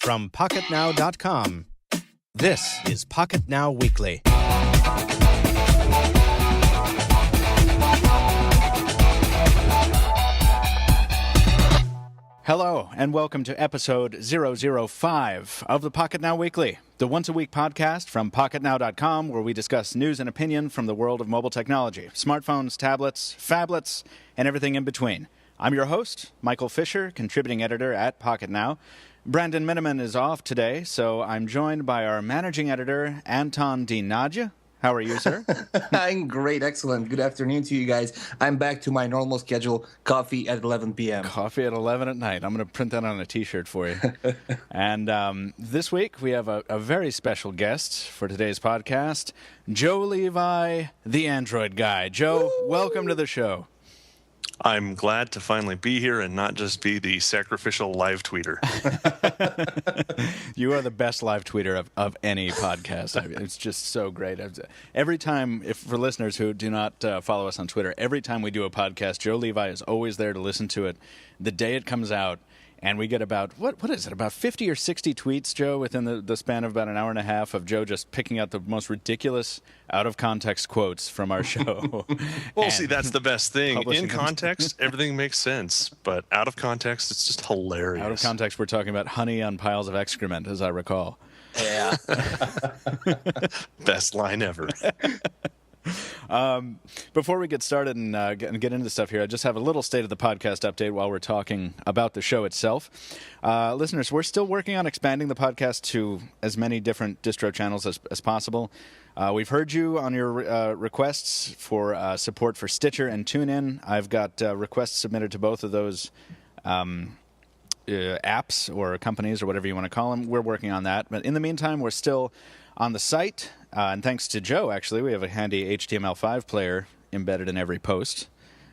From Pocketnow.com, this is Pocketnow Weekly. Hello, and welcome to episode 005 of the Pocketnow Weekly, the once-a-week podcast from Pocketnow.com, where we discuss news and opinion from the world of mobile technology, smartphones, tablets, phablets, and everything in between. I'm your host, Michael Fisher, contributing editor at Pocketnow. Brandon Miniman is off today, so I'm joined by our managing editor, Anton D. Nagy. How are you, sir? I'm great. Excellent. Good afternoon to you guys. I'm back to my normal schedule, coffee at 11 p.m. Coffee at 11 at night. I'm going to print that on a T-shirt for you. And this week, we have a very special guest for today's podcast, Joe Levi, the Android guy. Joe, welcome to the show. I'm glad to finally be here and not just be the sacrificial live tweeter. You are the best live tweeter of any podcast. I mean, it's just so great. Every time, for listeners who do not follow us on Twitter, every time we do a podcast, Joe Levi is always there to listen to it the day it comes out. And we get about, what is it, about 50 or 60 tweets, Joe, within the span of about an hour and a half of Joe just picking out the most ridiculous, out-of-context quotes from our show. Well, see, that's the best thing. In context, everything makes sense. But out of context, it's just hilarious. Out of context, we're talking about honey on piles of excrement, as I recall. Yeah. Best line ever. Before we get started and get into the stuff here, I just have a little state of the podcast update while we're talking about the show itself. Listeners, we're still working on expanding the podcast to as many different distro channels as possible. We've heard you on your requests for support for Stitcher and TuneIn. I've got requests submitted to both of those apps or companies or whatever you want to call them. We're working on that. But in the meantime, we're still on the site. And thanks to Joe, actually, we have a handy HTML5 player embedded in every post.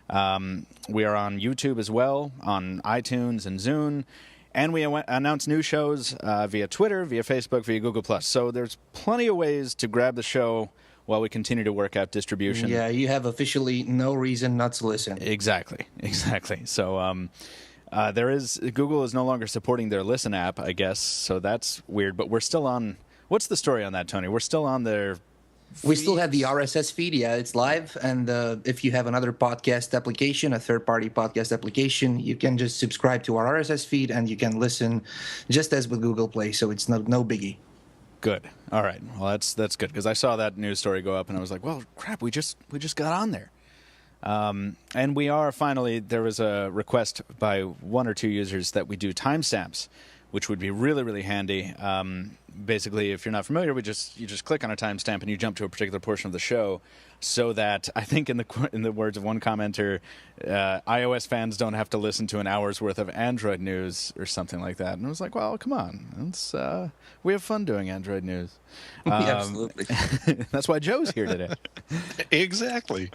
We are on YouTube as well, on iTunes and Zune. And we announce new shows via Twitter, via Facebook, via Google+. So there's plenty of ways to grab the show while we continue to work out distribution. Yeah, you have officially no reason not to listen. Exactly. So Google is no longer supporting their Listen app, I guess. So that's weird. But we're still on... What's the story on that, Tony? We're still on their... We still have the RSS feed. Yeah, it's live. And if you have another podcast application, a third-party podcast application, you can just subscribe to our RSS feed and you can listen just as with Google Play. So it's no biggie. Good. All right. Well, that's good because I saw that news story go up and I was like, well, crap, we just got on there. And we are finally, there was a request by one or two users that we do timestamps, which would be really, really handy. Basically, if you're not familiar, you just click on a timestamp and you jump to a particular portion of the show, so that I think in the words of one commenter, iOS fans don't have to listen to an hour's worth of Android news or something like that. And I was like, well, come on, we have fun doing Android news. Absolutely. That's why Joe's here today. Exactly.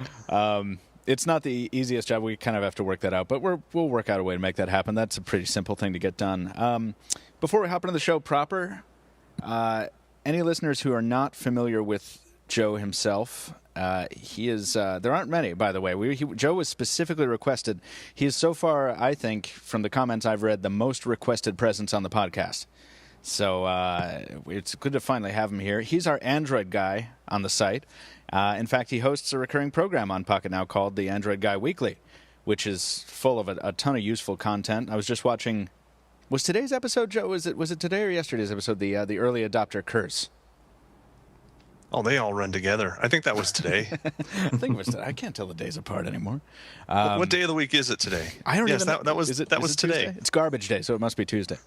It's not the easiest job. We kind of have to work that out, but we'll work out a way to make that happen. That's a pretty simple thing to get done. Before we hop into the show proper, any listeners who are not familiar with Joe himself, he is. There aren't many, by the way. Joe was specifically requested. He is so far, I think, from the comments I've read, the most requested presence on the podcast. So it's good to finally have him here. He's our Android guy on the site. In fact, he hosts a recurring program on Pocketnow called the Android Guy Weekly, which is full of a ton of useful content. I was just watching. Was today's episode, Joe? Was it today or yesterday's episode? The early adopter curse. Oh, they all run together. I think that was today. I think it was today. I can't tell the days apart anymore. What day of the week is it today? I don't even know. That was is it today. Tuesday? It's garbage day, so it must be Tuesday.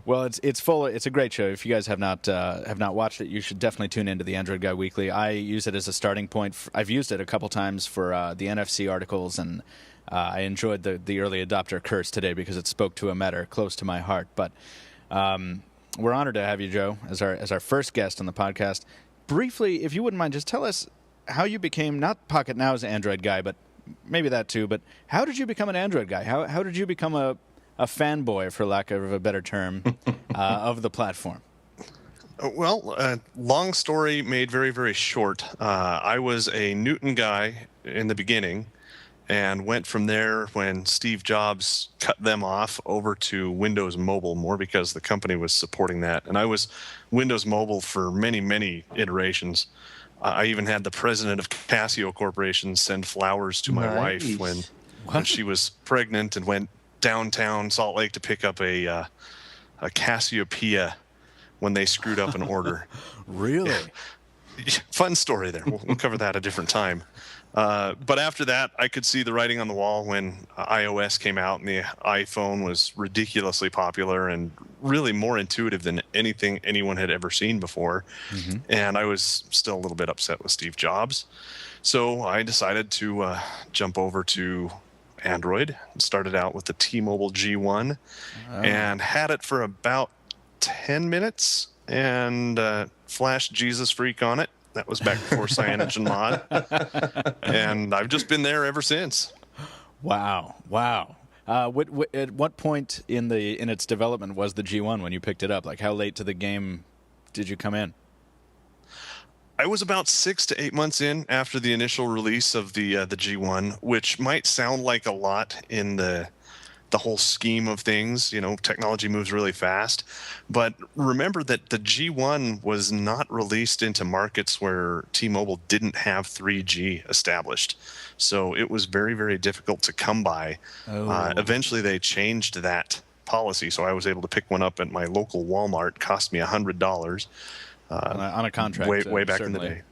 Well, it's full. It's a great show. If you guys have not watched it, you should definitely tune into the Android Guy Weekly. I use it as a starting point. I've used it a couple times for the NFC articles, and I enjoyed the early adopter curse today because it spoke to a matter close to my heart. But we're honored to have you, Joe, as our first guest on the podcast. Briefly, if you wouldn't mind, just tell us how you became not Pocketnow's Android guy, but maybe that too. But how did you become an Android guy? How did you become a fanboy, for lack of a better term, of the platform? Well, long story made very, very short. I was a Newton guy in the beginning, and went from there when Steve Jobs cut them off over to Windows Mobile, more because the company was supporting that. And I was Windows Mobile for many, many iterations. I even had the president of Casio Corporation send flowers to my wife when she was pregnant and went downtown Salt Lake to pick up a Cassiopeia when they screwed up an order. Really? Yeah. Fun story there. We'll cover that a different time. But after that, I could see the writing on the wall when iOS came out and the iPhone was ridiculously popular and really more intuitive than anything anyone had ever seen before. Mm-hmm. And I was still a little bit upset with Steve Jobs. So I decided to jump over to Android. Started out with the T-Mobile G1 and had it for about 10 minutes and flashed Jesus Freak on it. That was back before CyanogenMod. And I've just been there ever since. Wow. At what point in its development was the G1 when you picked it up? Like, how late to the game did you come in? I was about 6 to 8 months in after the initial release of the G1, which might sound like a lot in the whole scheme of things. You know, technology moves really fast. But remember that the G1 was not released into markets where T-Mobile didn't have 3G established. So it was very, very difficult to come by. Eventually, they changed that policy. So I was able to pick one up at my local Walmart. It cost me $100. On a contract. Way back certainly. in the day.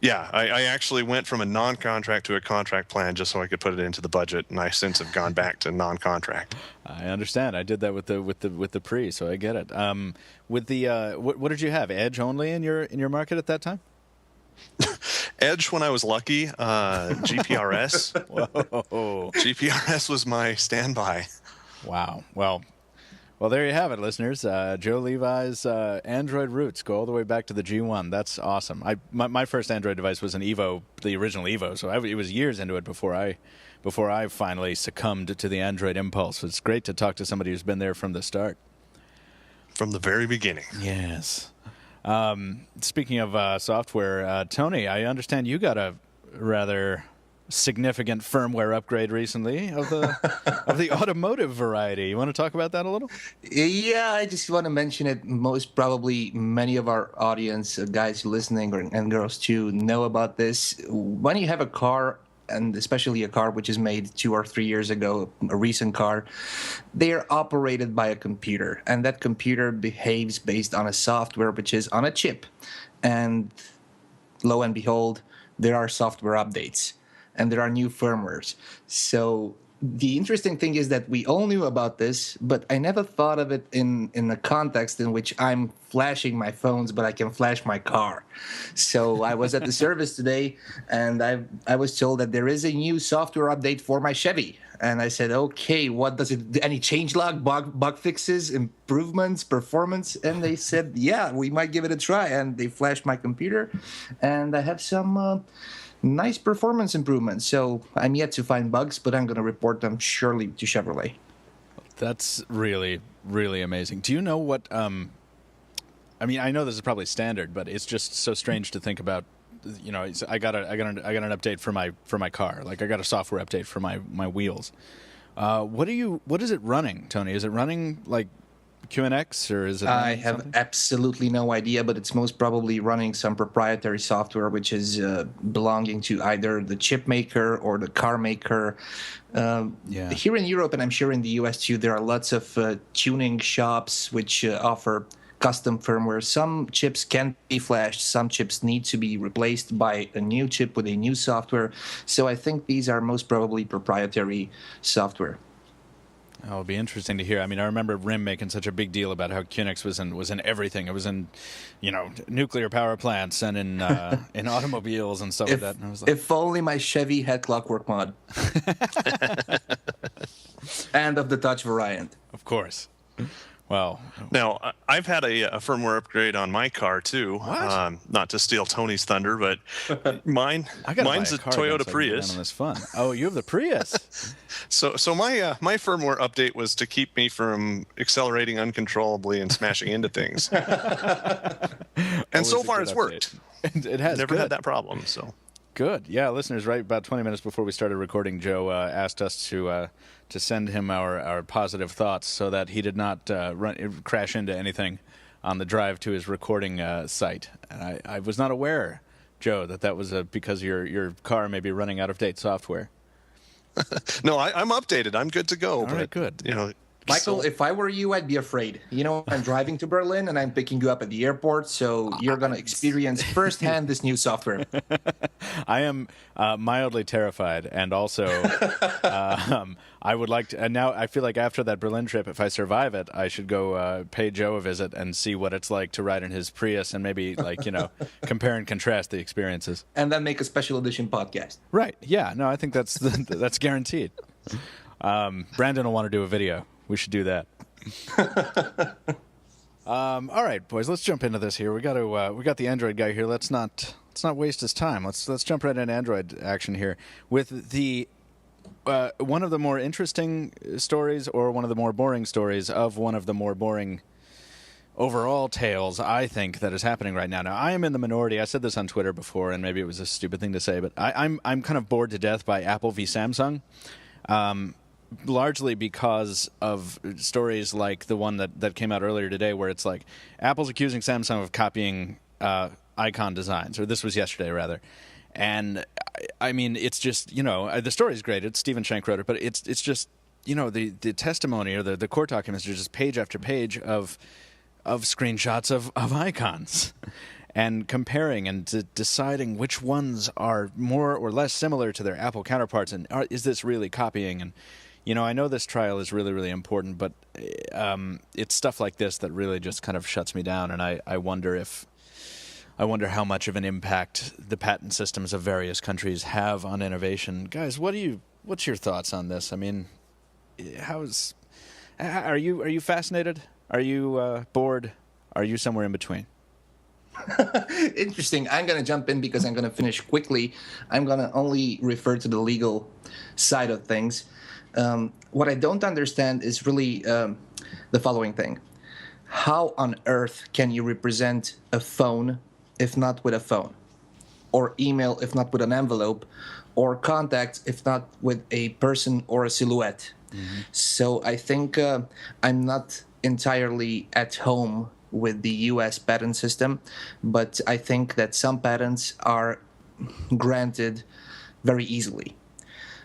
Yeah, I actually went from a non-contract to a contract plan just so I could put it into the budget, and I since have gone back to non-contract. I understand. I did that with the pre, so I get it. With the what did you have? Edge only in your market at that time? Edge when I was lucky. GPRS. Whoa. GPRS was my standby. Wow. Well, there you have it, listeners. Joe Levi's Android roots go all the way back to the G1. That's awesome. My first Android device was an Evo, the original Evo, so it was years into it before I finally succumbed to the Android impulse. It's great to talk to somebody who's been there from the start. From the very beginning. Yes. Speaking of software, Tony, I understand you got a rather significant firmware upgrade recently of the automotive variety. You want to talk about that a little? Yeah, I just want to mention it. Most probably many of our audience, guys listening and girls too, know about this. When you have a car, and especially a car which is made 2 or 3 years ago, a recent car, they are operated by a computer, and that computer behaves based on a software which is on a chip. And lo and behold, there are software updates. And there are new firmwares. So the interesting thing is that we all knew about this, but I never thought of it in the context in which I'm flashing my phones, but I can flash my car. So I was at the service today, and I was told that there is a new software update for my Chevy. And I said, okay, what does it, any changelog, bug fixes, improvements, performance? And they said, yeah, we might give it a try. And they flashed my computer, and I have some nice performance improvements. So I'm yet to find bugs, but I'm going to report them surely to Chevrolet. That's really, really amazing. Do you know what? I mean, I know this is probably standard, but it's just so strange to think about. You know, I got an update for my car. Like I got a software update for my wheels. What is it running, Tony? Is it running like QNX, or is it? I have something? Absolutely no idea, but it's most probably running some proprietary software which is belonging to either the chip maker or the car maker. Here in Europe, and I'm sure in the US too, there are lots of tuning shops which offer custom firmware. Some chips can be flashed, some chips need to be replaced by a new chip with a new software. So I think these are most probably proprietary software. Oh, it'll be interesting to hear. I mean, I remember RIM making such a big deal about how QNX was in everything. It was in, nuclear power plants and in automobiles and stuff like that. And I was like, if only my Chevy had Clockwork Mod. And of the Touch variant. Of course. Well, now I've had a firmware upgrade on my car too. What? Not to steal Tony's thunder, but mine's a Toyota Prius. On this fun. Oh, you have the Prius. So my firmware update was to keep me from accelerating uncontrollably and smashing into things. And so far it's worked. It has never had that problem. So Good. Yeah, listeners, right about 20 minutes before we started recording, Joe asked us to send him our positive thoughts so that he did not crash into anything on the drive to his recording site. And I was not aware, Joe, that was because your car may be running out of date software. No, I'm updated. I'm good to go. All right, good. Michael, if I were you, I'd be afraid. I'm driving to Berlin and I'm picking you up at the airport, so you're going to experience firsthand this new software. I am mildly terrified, and also I would like to. And now I feel like after that Berlin trip, if I survive it, I should go pay Joe a visit and see what it's like to ride in his Prius, and maybe compare and contrast the experiences. And then make a special edition podcast. Right? Yeah. No, I think that's guaranteed. Brandon will want to do a video. We should do that. All right, boys, let's jump into this here. We got the Android guy here. Let's not waste his time. Let's jump right into Android action here with the one of the more interesting stories, or one of the more boring stories of one of the more boring overall tales, I think, that is happening right now. Now, I am in the minority. I said this on Twitter before, and maybe it was a stupid thing to say, but I'm kind of bored to death by Apple v. Samsung. Largely because of stories like the one that came out earlier today, where it's like Apple's accusing Samsung of copying icon designs, or this was yesterday rather. And I mean, it's just, the story's great. It's Stephen Shank wrote it, but it's just, the testimony or the court documents are just page after page of screenshots of icons and comparing and deciding which ones are more or less similar to their Apple counterparts, and is this really copying? And I know this trial is really, really important, but it's stuff like this that really just kind of shuts me down, and I wonder how much of an impact the patent systems of various countries have on innovation. Guys, what's your thoughts on this? I mean, are you fascinated? Are you bored? Are you somewhere in between? Interesting. I'm going to jump in because I'm going to finish quickly. I'm going to only refer to the legal side of things. What I don't understand is really the following thing. How on earth can you represent a phone if not with a phone? Or email if not with an envelope? Or contact if not with a person or a silhouette? Mm-hmm. So I think I'm not entirely at home with the U.S. patent system, but I think that some patents are granted very easily.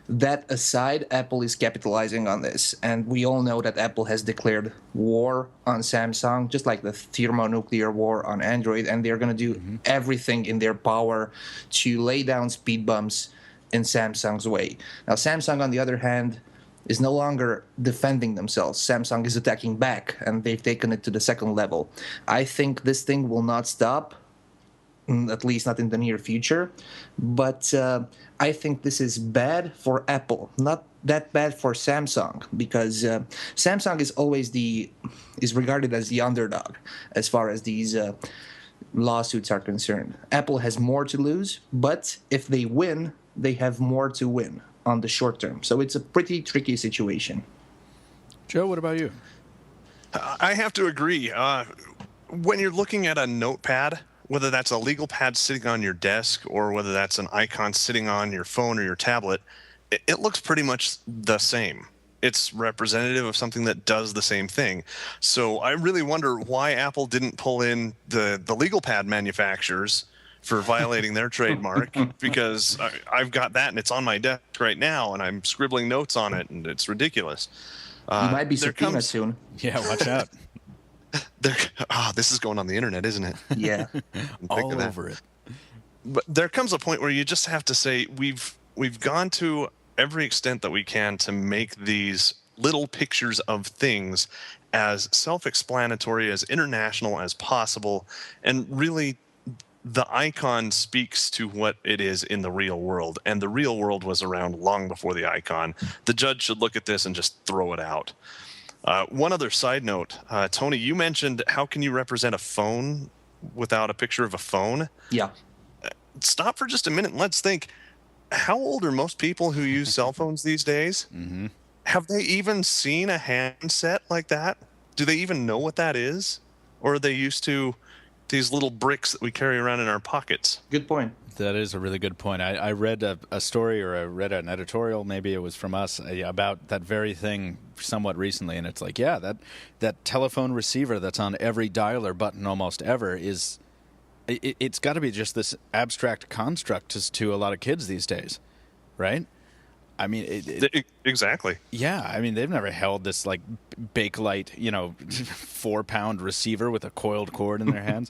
That aside, Apple is capitalizing on this, and we all know that Apple has declared war on Samsung, just like the thermonuclear war on Android, and they're going to do everything in their power to lay down speed bumps in Samsung's way. Now, Samsung, on the other hand, is no longer defending themselves. Samsung is attacking back, and they've taken it to the second level. I think this thing will not stop, at least not in the near future. But I think this is bad for Apple, not that bad for Samsung, because Samsung is regarded as the underdog as far as these lawsuits are concerned. Apple has more to lose, but if they win, they have more to win on the short term. So it's a pretty tricky situation. Joe, what about you? I have to agree. When you're looking at a notepad, whether that's a legal pad sitting on your desk or whether that's an icon sitting on your phone or your tablet, it looks pretty much the same. It's representative of something that does the same thing. So I really wonder why Apple didn't pull in the legal pad manufacturers for violating their trademark, because I've got that and it's on my desk right now and I'm scribbling notes on it and it's ridiculous. You might be subpoenaed soon. Yeah, watch out. This is going on the internet, isn't it? Yeah. All over it. But there comes a point where you just have to say we've gone to every extent that we can to make these little pictures of things as self-explanatory, as international as possible, and really the icon speaks to what it is in the real world, and the real world was around long before the icon. The judge should look at this and just throw it out. One other side note, Tony, you mentioned how can you represent a phone without a picture of a phone? Yeah. Stop for just a minute and let's think, how old are most people who use cell phones these days? Mm-hmm. Have they even seen a handset like that? Do they even know what that is? Or are they used to these little bricks that we carry around in our pockets. Good point. That is a really good point. I read a story, or I read an editorial, maybe it was from us, about that very thing somewhat recently, and it's like, yeah, that telephone receiver that's on every dialer button almost ever is, it's got to be just this abstract construct to a lot of kids these days, right? I mean, exactly. Yeah, I mean, they've never held this like Bakelite, 4-pound receiver with a coiled cord in their hands.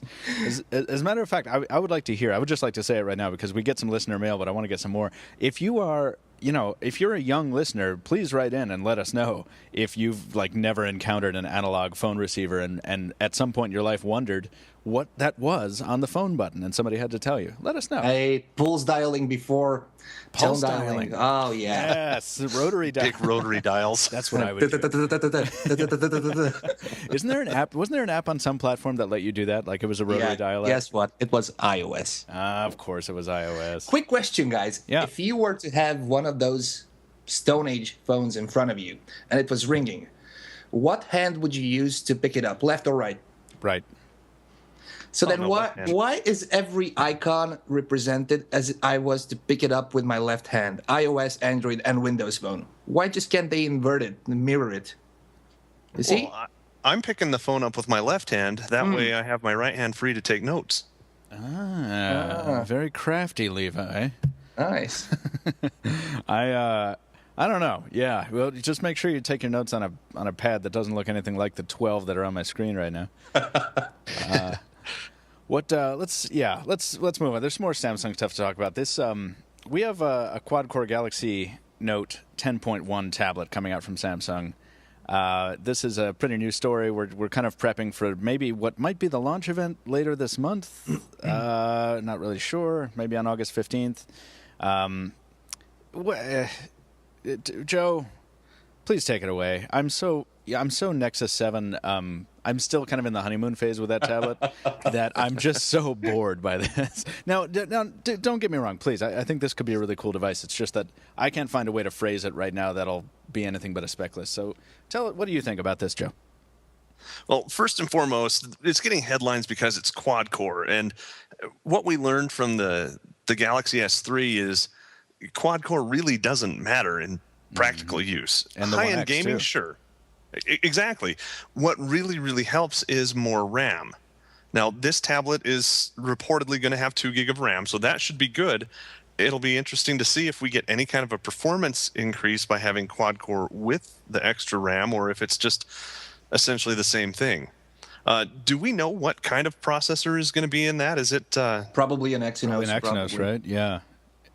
As a matter of fact, I would like to hear. I would just like to say it right now because we get some listener mail, but I want to get some more. If you are, if you're a young listener, please write in and let us know if you've like never encountered an analog phone receiver and at some point in your life wondered what that was on the phone button and somebody had to tell you. Let us know. Hey, pulse dialing before Pulse tone dialing. Oh, yeah. Yes, rotary dial. Big rotary dials. That's what I would do. Isn't there an app? Wasn't there an app on some platform that let you do that? Like it was a rotary dial app? Guess what? It was iOS. Of course it was iOS. Quick question, guys. Yeah. If you were to have one of those Stone Age phones in front of you and it was ringing, what hand would you use to pick it up, left or right? Right. So then why is every icon represented as I was to pick it up with my left hand? iOS, Android, and Windows Phone. Why just can't they invert it and mirror it? You see? Well, I'm picking the phone up with my left hand. That way I have my right hand free to take notes. Very crafty, Levi. Nice. I don't know. Yeah. Well, just make sure you take your notes on a pad that doesn't look anything like the 12 that are on my screen right now. Let's move on. There's more Samsung stuff to talk about. This we have a quad-core Galaxy Note 10.1 tablet coming out from Samsung. This is a pretty new story. We're kind of prepping for maybe what might be the launch event later this month. Not really sure. Maybe on August 15th. Joe, please take it away. I'm so Nexus 7. I'm still kind of in the honeymoon phase with that tablet that I'm just so bored by this. Now, don't get me wrong, please. I think this could be a really cool device. It's just that I can't find a way to phrase it right now that'll be anything but a spec list. So what do you think about this, Joe? Well, first and foremost, it's getting headlines because it's quad core. And what we learned from the Galaxy S3 is quad core really doesn't matter in practical use. And the high-end 1X gaming, too. sure. Exactly. What really, really helps is more RAM. Now, this tablet is reportedly going to have 2 gig of RAM, so that should be good. It'll be interesting to see if we get any kind of a performance increase by having quad core with the extra RAM, or if it's just essentially the same thing. Do we know what kind of processor is going to be in that? Is it Probably an Exynos. Probably an Exynos, right? Yeah.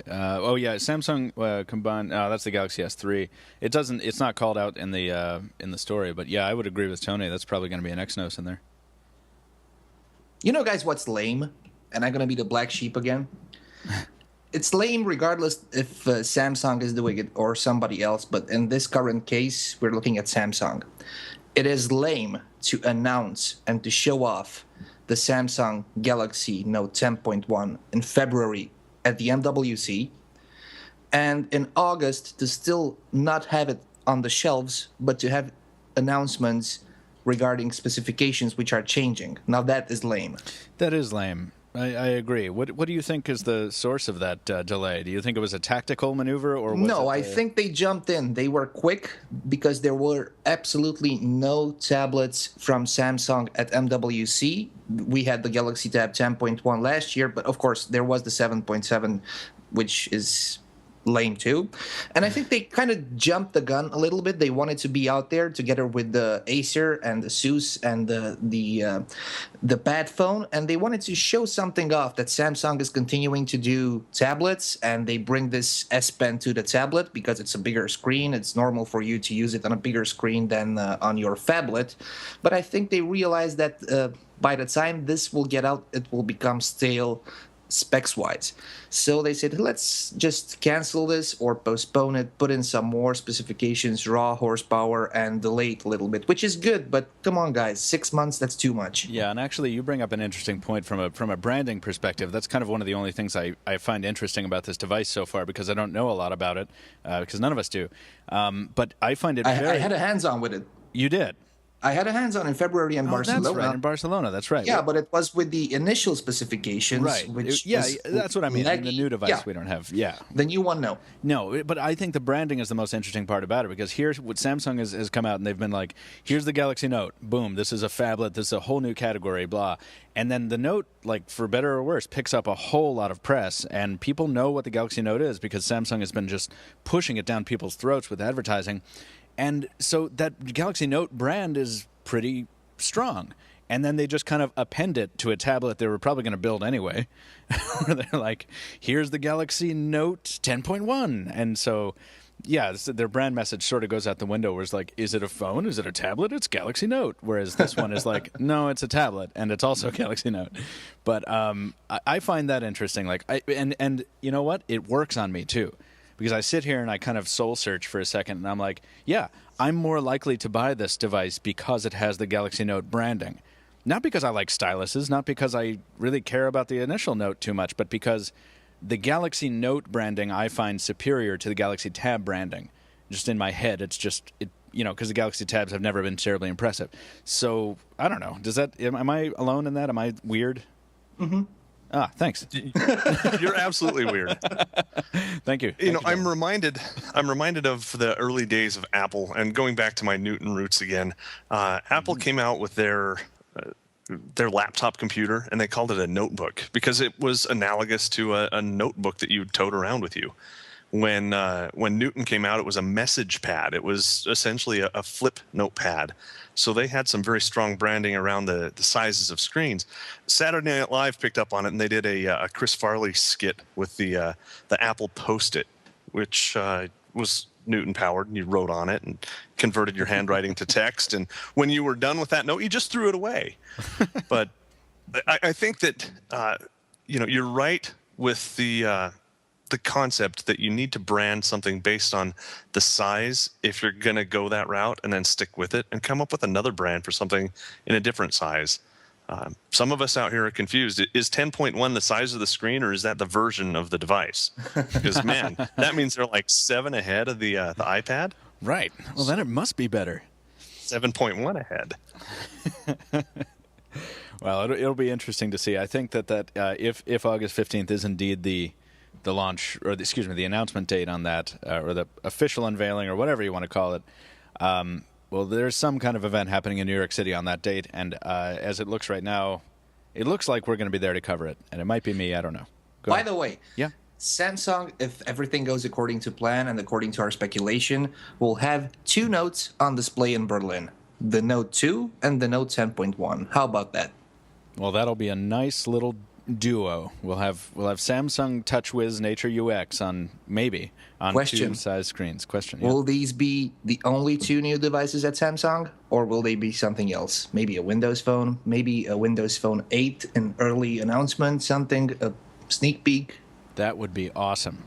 Samsung combined. That's the Galaxy S3. It's not called out in the story, but yeah, I would agree with Tony. That's probably going to be an Exynos in there. You know, guys, what's lame? And I'm going to be the black sheep again. It's lame regardless if Samsung is doing it or somebody else, but in this current case, we're looking at Samsung. It is lame to announce and to show off the Samsung Galaxy Note 10.1 in February at the MWC, and in August to still not have it on the shelves, but to have announcements regarding specifications which are changing. Now that is lame. That is lame. I agree. What do you think is the source of that delay? Do you think it was a tactical maneuver, or was No, it I think they jumped in. They were quick because there were absolutely no tablets from Samsung at MWC. We had the Galaxy Tab 10.1 last year, but of course there was the 7.7, which is lame too. And I think they kind of jumped the gun a little bit. They wanted to be out there together with the Acer and the Asus and the Pad phone, and they wanted to show something off that Samsung is continuing to do tablets, and they bring this S Pen to the tablet because it's a bigger screen. It's normal for you to use it on a bigger screen than on your phablet. But I think they realized that by the time this will get out, it will become stale specs-wise. So they said, let's just cancel this or postpone it, put in some more specifications, raw horsepower, and delay it a little bit, which is good, but come on, guys, 6 months, that's too much. Yeah, and actually you bring up an interesting point from a branding perspective. That's kind of one of the only things I find interesting about this device so far, because I don't know a lot about it, because none of us do. But I find it I had a hands-on with it. You did? I had a hands-on in February in Barcelona. That's right, in Barcelona. That's right. Yeah, but it was with the initial specifications, Right. which Yeah, was that's what I mean. In the new device, yeah. we don't have. Yeah. The new one, no. No, but I think the branding is the most interesting part about it, because here's what Samsung has come out and they've been like, here's the Galaxy Note. Boom, this is a phablet. This is a whole new category, blah. And then the Note, like, for better or worse, picks up a whole lot of press, and people know what the Galaxy Note is because Samsung has been just pushing it down people's throats with advertising. And so that Galaxy Note brand is pretty strong. And then they just kind of append it to a tablet they were probably going to build anyway. Where they're like, here's the Galaxy Note 10.1. And so, yeah, their brand message sort of goes out the window where it's like, is it a phone? Is it a tablet? It's Galaxy Note. Whereas this one is like, no, it's a tablet, and it's also Galaxy Note. But I find that interesting. Like, and you know what? It works on me, too. Because I sit here and I kind of soul search for a second, and I'm like, yeah, I'm more likely to buy this device because it has the Galaxy Note branding. Not because I like styluses, not because I really care about the initial Note too much, but because the Galaxy Note branding I find superior to the Galaxy Tab branding. Just in my head, it's just, because the Galaxy Tabs have never been terribly impressive. So, I don't know. Am I alone in that? Am I weird? Mm-hmm. Ah, thanks. You're absolutely weird. Thank you. I'm reminded of the early days of Apple, and going back to my Newton roots again. Apple came out with their laptop computer, and they called it a notebook because it was analogous to a notebook that you would tote around with you. When Newton came out, it was a message pad. It was essentially a flip notepad. So they had some very strong branding around the sizes of screens. Saturday Night Live picked up on it, and they did a Chris Farley skit with the Apple Post-it, which was Newton powered, and you wrote on it and converted your handwriting to text. And when you were done with that note, you just threw it away. But I think that you're right with the concept that you need to brand something based on the size if you're going to go that route, and then stick with it and come up with another brand for something in a different size. Some of us out here are confused. Is 10.1 the size of the screen, or is that the version of the device? Because, man, that means they're like 7 ahead of the iPad. Right. Well, then it must be better. 7.1 ahead. Well, it'll be interesting to see. I think that if August 15th is indeed the launch, or the announcement date on that, or the official unveiling, or whatever you want to call it, well, there's some kind of event happening in New York City on that date, and as it looks right now, it looks like we're going to be there to cover it, and it might be me. I don't know. By the way, yeah, Samsung, if everything goes according to plan and according to our speculation, will have 2 Notes on display in Berlin: the Note 2 and the Note 10.1. How about that? Well, that'll be a nice little duo. We'll have Samsung TouchWiz Nature UX on 2 size screens. Question. Yeah. Will these be the only 2 new devices at Samsung, or will they be something else? Maybe a Windows Phone, maybe a Windows Phone 8, an early announcement, something, a sneak peek? That would be awesome.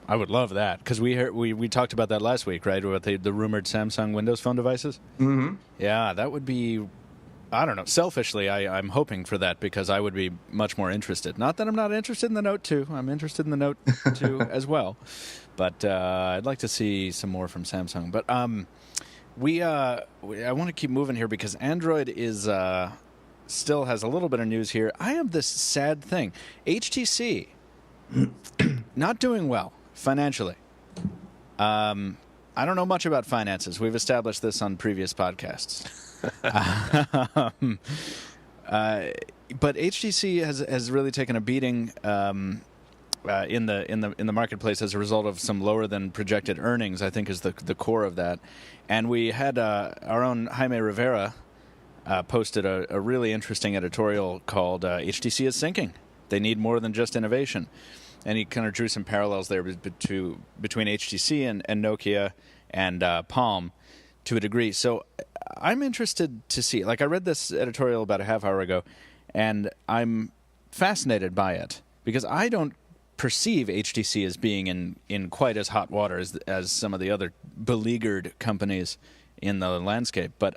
I would love that, because we talked about that last week, right? About the rumored Samsung Windows Phone devices. Mm-hmm. Yeah, that would be. I don't know. Selfishly, I'm hoping for that because I would be much more interested. Not that I'm not interested in the Note 2. I'm interested in the Note 2 as well. But I'd like to see some more from Samsung. But I want to keep moving here because Android is still has a little bit of news here. I have this sad thing. HTC not doing well financially. I don't know much about finances. We've established this on previous podcasts. But HTC has really taken a beating in the marketplace as a result of some lower than projected earnings. I think is the core of that. And we had our own Jaime Rivera posted a really interesting editorial called "HTC is sinking. They need more than just innovation." And he kind of drew some parallels there between HTC and Nokia and Palm to a degree. So I'm interested to see. Like, I read this editorial about a half hour ago, and I'm fascinated by it because I don't perceive HTC as being in quite as hot water as some of the other beleaguered companies in the landscape. But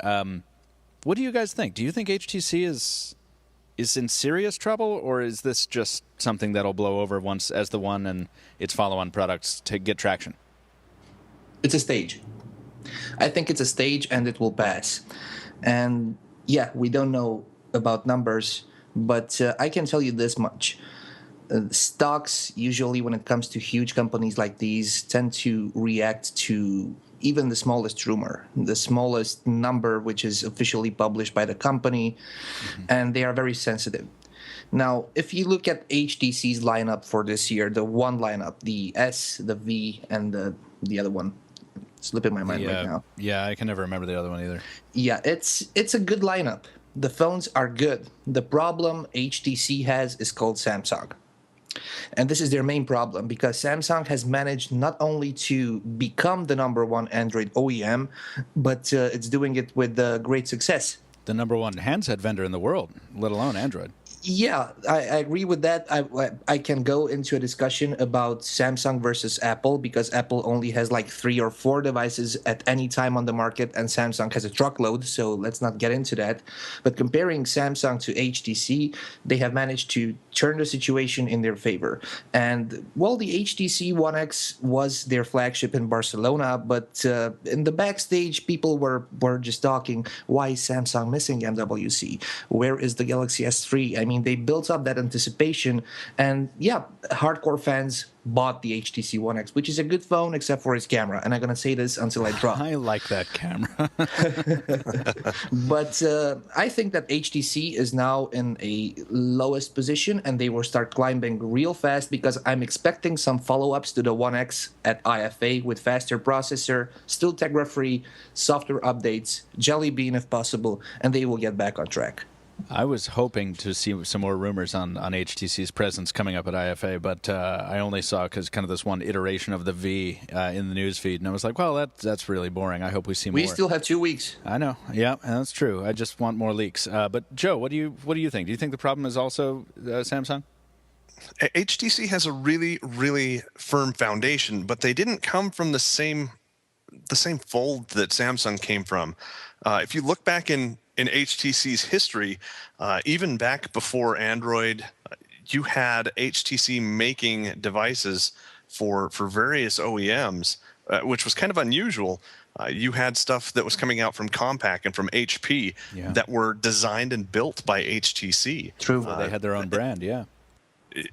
what do you guys think? Do you think HTC is in serious trouble, or is this just something that'll blow over once as the One and its follow-on products to get traction? It's a stage. I think it's a stage, and it will pass. And yeah, we don't know about numbers, but I can tell you this much. Stocks, usually when it comes to huge companies like these, tend to react to even the smallest rumor, the smallest number which is officially published by the company, and they are very sensitive. Now, if you look at HTC's lineup for this year, the one lineup, the S, the V, and the other one, slipping my mind right now. Yeah, I can never remember the other one either. Yeah, it's a good lineup. The phones are good. The problem HTC has is called Samsung. And this is their main problem because Samsung has managed not only to become the number one Android OEM, but it's doing it with great success. The number one handset vendor in the world, let alone Android. Yeah, I agree with that. I can go into a discussion about Samsung versus Apple because Apple only has like 3 or 4 devices at any time on the market, and Samsung has a truckload. So let's not get into that. But comparing Samsung to HTC, they have managed to turn the situation in their favor. And well, the HTC One X was their flagship in Barcelona, but in the backstage, people were just talking, why is Samsung missing MWC? Where is the Galaxy S3? I mean, they built up that anticipation, and yeah, hardcore fans bought the HTC One X, which is a good phone except for its camera. And I'm gonna say this until I drop. I like that camera. But I think that HTC is now in a lowest position, and they will start climbing real fast because I'm expecting some follow-ups to the One X at IFA with faster processor, still Tegra-free, software updates, Jelly Bean if possible, and they will get back on track. I was hoping to see some more rumors on HTC's presence coming up at IFA, but I only saw because kind of this one iteration of the V in the news feed, and I was like, well, that's really boring. I hope we see more. We still have 2 weeks. I know. Yeah, that's true. I just want more leaks. But Joe, what do you think? Do you think the problem is also Samsung? HTC has a really, really firm foundation, but they didn't come from the same fold that Samsung came from. If you look back in HTC's history, even back before Android, you had HTC making devices for various OEMs, which was kind of unusual. You had stuff that was coming out from Compaq and from HP that were designed and built by HTC. True. They had their own brand, yeah.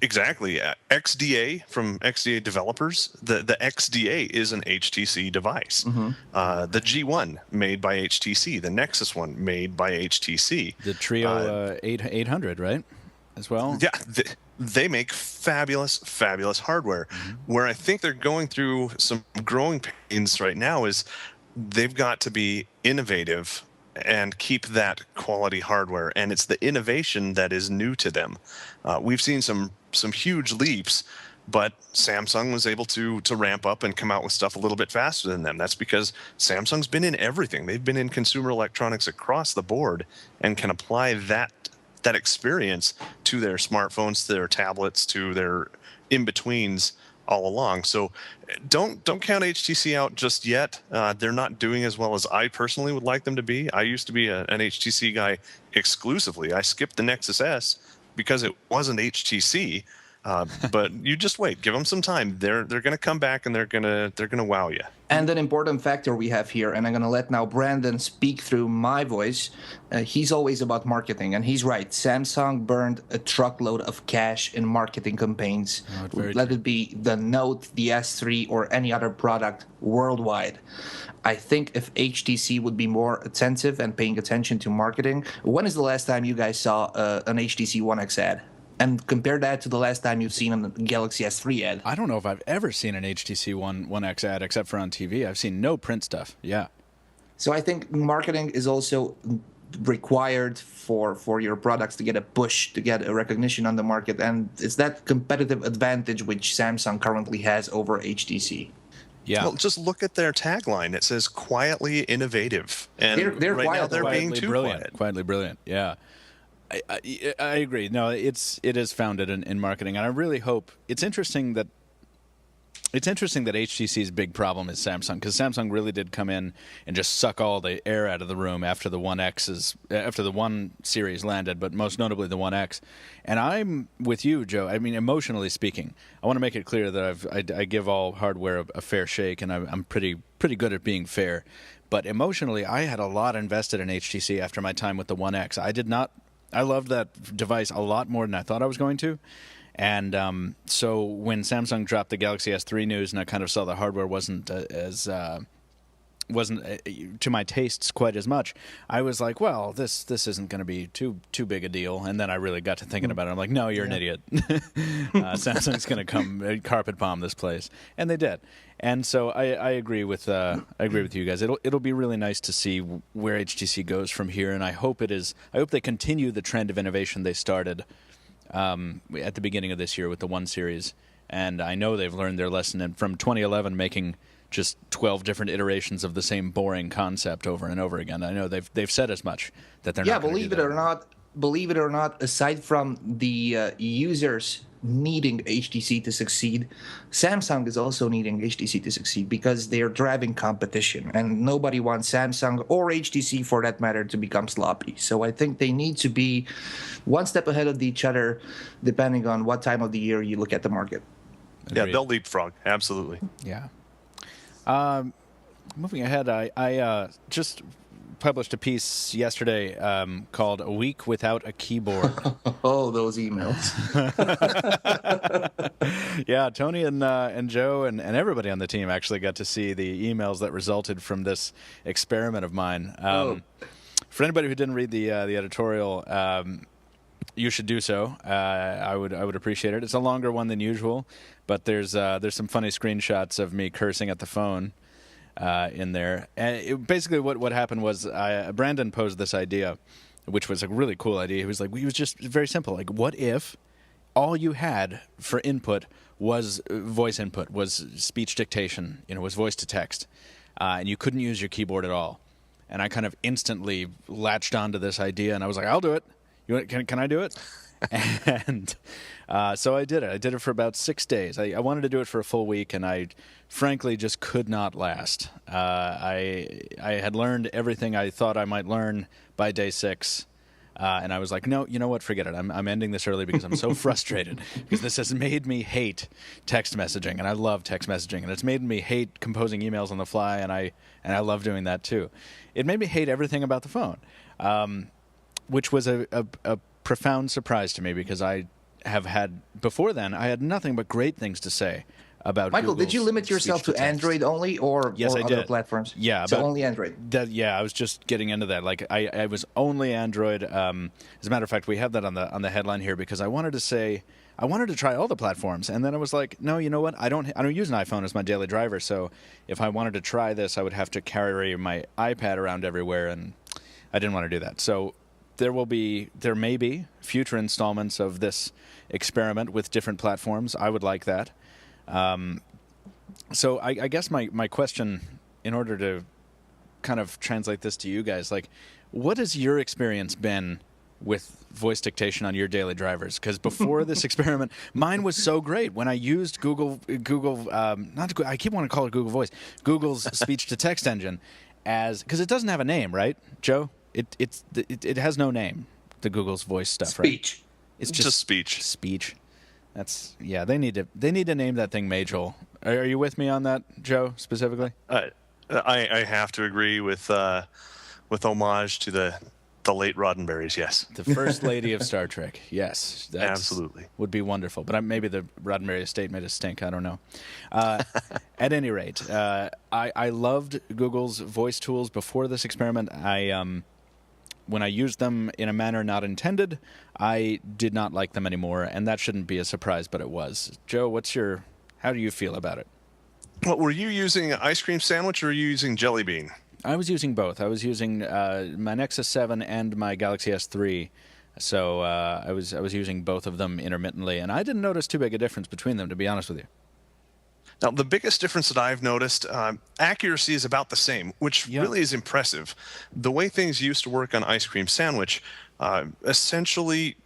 Exactly. XDA from XDA developers. The XDA is an HTC device. The G1 made by HTC. The Nexus one made by HTC. The Trio 800, right? As well? Yeah. They make fabulous hardware. Where I think they're going through some growing pains right now is they've got to be innovative and keep that quality hardware, and it's the innovation that is new to them. We've seen some huge leaps, but Samsung was able to ramp up and come out with stuff a little bit faster than them. That's because Samsung's been in everything. They've been in consumer electronics across the board and can apply that experience to their smartphones, to their tablets, to their in-betweens all along. So don't count HTC out just yet. They're not doing as well as I personally would like them to be. I used to be an HTC guy exclusively. I skipped the Nexus S because it wasn't HTC. But you just wait, give them some time. They're going to come back and they're going to wow you. And an important factor we have here, and I'm going to let now Brandon speak through my voice. He's always about marketing, and he's right. Samsung burned a truckload of cash in marketing campaigns. Let it be the Note, the S3, or any other product worldwide. I think if HTC would be more attentive and paying attention to marketing, when is the last time you guys saw an HTC One X ad? And compare that to the last time you've seen a Galaxy S3 ad. I don't know if I've ever seen an HTC One X ad except for on TV. I've seen no print stuff. Yeah. So I think marketing is also required for your products to get a push, to get a recognition on the market. And it's that competitive advantage which Samsung currently has over HTC. Yeah. Well, just look at their tagline. It says quietly innovative. And they're right quiet, now they're being too brilliant. quiet. Quietly brilliant. Yeah. I agree. No, it is founded in marketing, and I really hope it's interesting that HTC's big problem is Samsung, because Samsung really did come in and just suck all the air out of the room after the after the One series landed, but most notably the One X. And I'm with you, Joe. I mean, emotionally speaking, I want to make it clear that I give all hardware a fair shake, and I'm pretty good at being fair. But emotionally, I had a lot invested in HTC after my time with the One X. I loved that device a lot more than I thought I was going to. And so when Samsung dropped the Galaxy S3 news and I kind of saw the hardware wasn't to my tastes quite as much, I was like, well, this isn't going to be too big a deal. And then I really got to thinking about it. I'm like, no, you're an idiot. Samsung's going to come carpet bomb this place, and they did. And so I agree with you guys. It'll be really nice to see where HTC goes from here, and I hope they continue the trend of innovation they started at the beginning of this year with the One series. And I know they've learned their lesson, and from 2011 making just 12 different iterations of the same boring concept over and over again. I know they've said as much that they're not going to do that. Believe it or not, aside from the users needing HTC to succeed, Samsung is also needing HTC to succeed because they are driving competition, and nobody wants Samsung or HTC, for that matter, to become sloppy. So I think they need to be one step ahead of each other, depending on what time of the year you look at the market. Agreed. Yeah, they'll leapfrog. Absolutely. Yeah. Moving ahead, I just published a piece yesterday called "A Week Without a Keyboard." Oh, those emails! Yeah, Tony and Joe and everybody on the team actually got to see the emails that resulted from this experiment of mine. For anybody who didn't read the editorial, you should do so. I would appreciate it. It's a longer one than usual, but there's some funny screenshots of me cursing at the phone in there. And basically, what happened was Brandon posed this idea, which was a really cool idea. He was just very simple. Like, what if all you had for input was voice input, was speech dictation, was voice to text, and you couldn't use your keyboard at all? And I kind of instantly latched onto this idea, and I was like, I'll do it. Can I do it? And so I did it. I did it for about 6 days. I wanted to do it for a full week, and I frankly just could not last. I had learned everything I thought I might learn by day 6. And I was like, no, you know what? Forget it. I'm ending this early because I'm so frustrated because this has made me hate text messaging, and I love text messaging, and it's made me hate composing emails on the fly, and I love doing that too. It made me hate everything about the phone, which was a profound surprise to me because I have had before then I had nothing but great things to say about Michael, Google's did you limit yourself to Android only or other platforms? Yeah. So only Android? I was just getting into that. Like, I was only Android. As a matter of fact, we have that on the headline here because I wanted to try all the platforms. And then I was like, no, you know what? I don't use an iPhone as my daily driver. So if I wanted to try this, I would have to carry my iPad around everywhere. And I didn't want to do that. So there may be future installments of this experiment with different platforms. I would like that. So I guess my question, in order to kind of translate this to you guys, like, what has your experience been with voice dictation on your daily drivers? Because before this experiment, mine was so great. When I used Google, I keep wanting to call it Google Voice, Google's speech-to-text engine, because it doesn't have a name, right, Joe? It has no name, the Google's voice stuff, Speech. Right? It's just speech. Speech. They need to name that thing Majel. Are you with me on that, Joe, specifically? I have to agree with homage to the late Roddenberrys. Yes, the first lady of Star Trek. Yes, absolutely would be wonderful. But maybe the Roddenberry estate made a stink. I don't know. At any rate, I loved Google's voice tools before this experiment. When I used them in a manner not intended, I did not like them anymore, and that shouldn't be a surprise, but it was. Joe, how do you feel about it? Well, were you using ice cream sandwich or were you using Jelly Bean? I was using both. I was using my Nexus 7 and my Galaxy S3, so I was using both of them intermittently, and I didn't notice too big a difference between them, to be honest with you. Now, the biggest difference that I've noticed, accuracy is about the same, which really is impressive. The way things used to work on Ice Cream Sandwich, essentially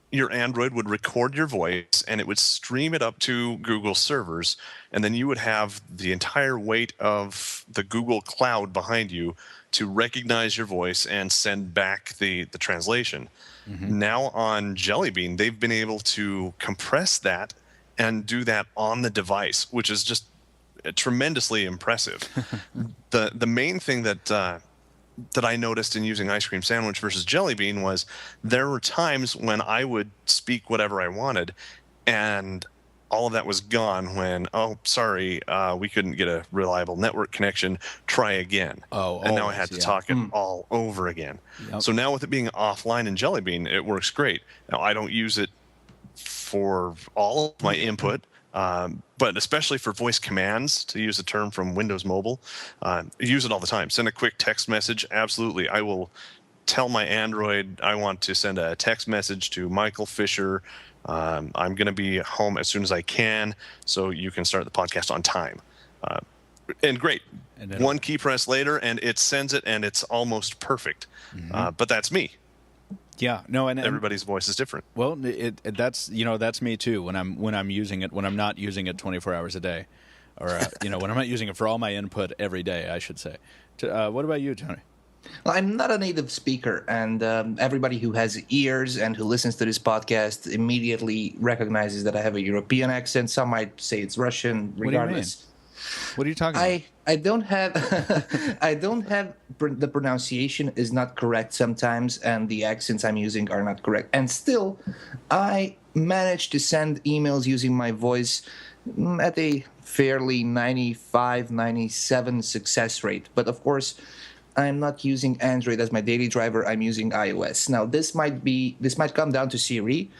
your Android would record your voice and it would stream it up to Google servers, and then you would have the entire weight of the Google Cloud behind you to recognize your voice and send back the translation. Mm-hmm. Now on Jelly Bean, they've been able to compress that and do that on the device, which is just tremendously impressive. The main thing that I noticed in using Ice Cream Sandwich versus Jelly Bean was there were times when I would speak whatever I wanted, and all of that was gone when, oh, sorry, we couldn't get a reliable network connection. Try again. And now I had to talk it all over again. Yep. So now with it being offline in Jelly Bean, it works great. Now I don't use it for all of my input, but especially for voice commands, to use a term from Windows Mobile, use it all the time. Send a quick text message. Absolutely. I will tell my Android I want to send a text message to Michael Fisher. I'm going to be home as soon as I can, so you can start the podcast on time. And great. And one key press later, and it sends it, and it's almost perfect. But that's me. Yeah, no, and everybody's voice is different. Well, that's me too. When I'm using it, when I'm not using it 24 hours a day, or when I'm not using it for all my input every day, I should say. What about you, Tony? Well, I'm not a native speaker, and everybody who has ears and who listens to this podcast immediately recognizes that I have a European accent. Some might say it's Russian, regardless. What are you talking about? I don't have the pronunciation is not correct sometimes, and the accents I'm using are not correct. And still, I managed to send emails using my voice at a fairly 95, 97 success rate. But of course, I'm not using Android as my daily driver. I'm using iOS. Now, this might come down to Siri,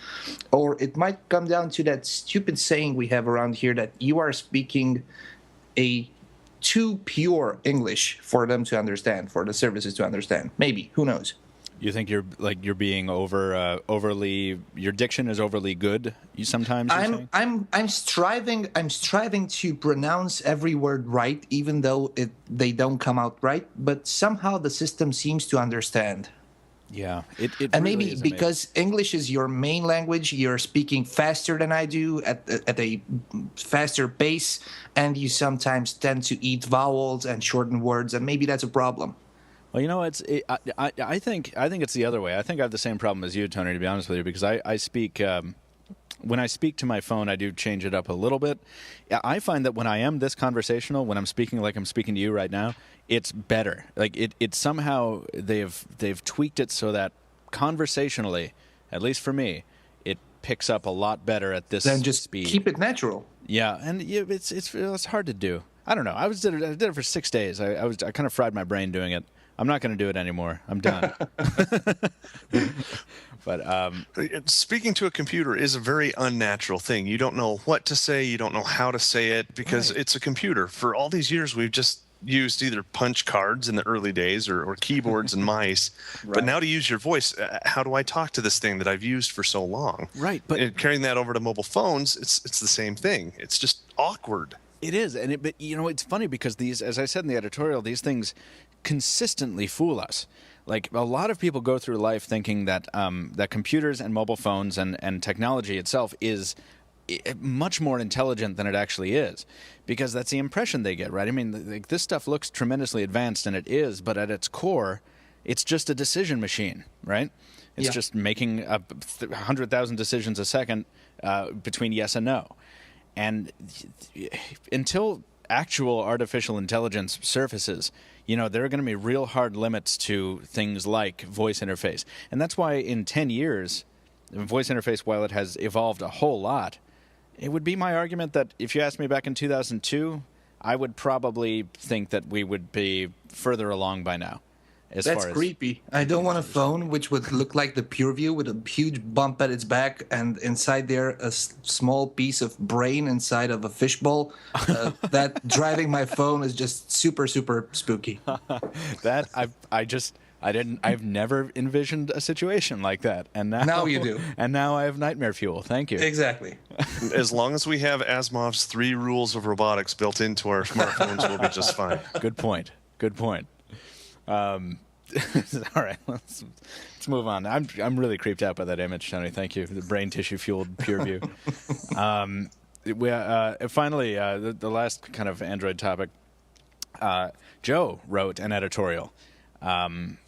or it might come down to that stupid saying we have around here that you are speaking a too pure English for them to understand, for the services to understand. Maybe, who knows? You think you're being overly, your diction is overly good? You sometimes. I'm striving to pronounce every word right, even though they don't come out right. But somehow the system seems to understand. Yeah, and really maybe because English is your main language, you're speaking faster than I do at a faster pace, and you sometimes tend to eat vowels and shorten words, and maybe that's a problem. Well, I think it's the other way. I think I have the same problem as you, Tony, to be honest with you, because I speak when I speak to my phone, I do change it up a little bit. I find that when I am this conversational, when I'm speaking like I'm speaking to you right now, it's better. Like it somehow they've tweaked it so that conversationally, at least for me, it picks up a lot better at this then just speed. Keep it natural. Yeah, and it's hard to do. I don't know. I did it for 6 days. I kind of fried my brain doing it. I'm not going to do it anymore. I'm done. But speaking to a computer is a very unnatural thing. You don't know what to say. You don't know how to say it because it's a computer. For all these years, we've just used either punch cards in the early days or keyboards and mice. Right. But now to use your voice, how do I talk to this thing that I've used for so long? Right. But carrying that over to mobile phones, it's the same thing. It's just awkward. It is. But it's funny because these, as I said in the editorial, these things consistently fool us. Like a lot of people go through life thinking that that computers and mobile phones and technology itself is much more intelligent than it actually is, because that's the impression they get, right? I mean, this stuff looks tremendously advanced, and it is, but at its core, it's just a decision machine, right? It's just making 100,000 decisions a second between yes and no. And until actual artificial intelligence surfaces, there are going to be real hard limits to things like voice interface. And that's why in 10 years, voice interface, while it has evolved a whole lot, it would be my argument that if you asked me back in 2002, I would probably think that we would be further along by now. That's creepy. I don't want a phone which would look like the PureView with a huge bump at its back and inside there a small piece of brain inside of a fishbowl. That driving my phone is just super, super spooky. That I've never envisioned a situation like that, and now you do. And now I have nightmare fuel. Thank you. Exactly. As long as we have Asimov's 3 rules of robotics built into our smartphones, we'll be just fine. Good point. All right, let's move on. I'm really creeped out by that image, Tony. Thank you. The brain tissue fueled PureView. Finally, the last kind of Android topic. Joe wrote an editorial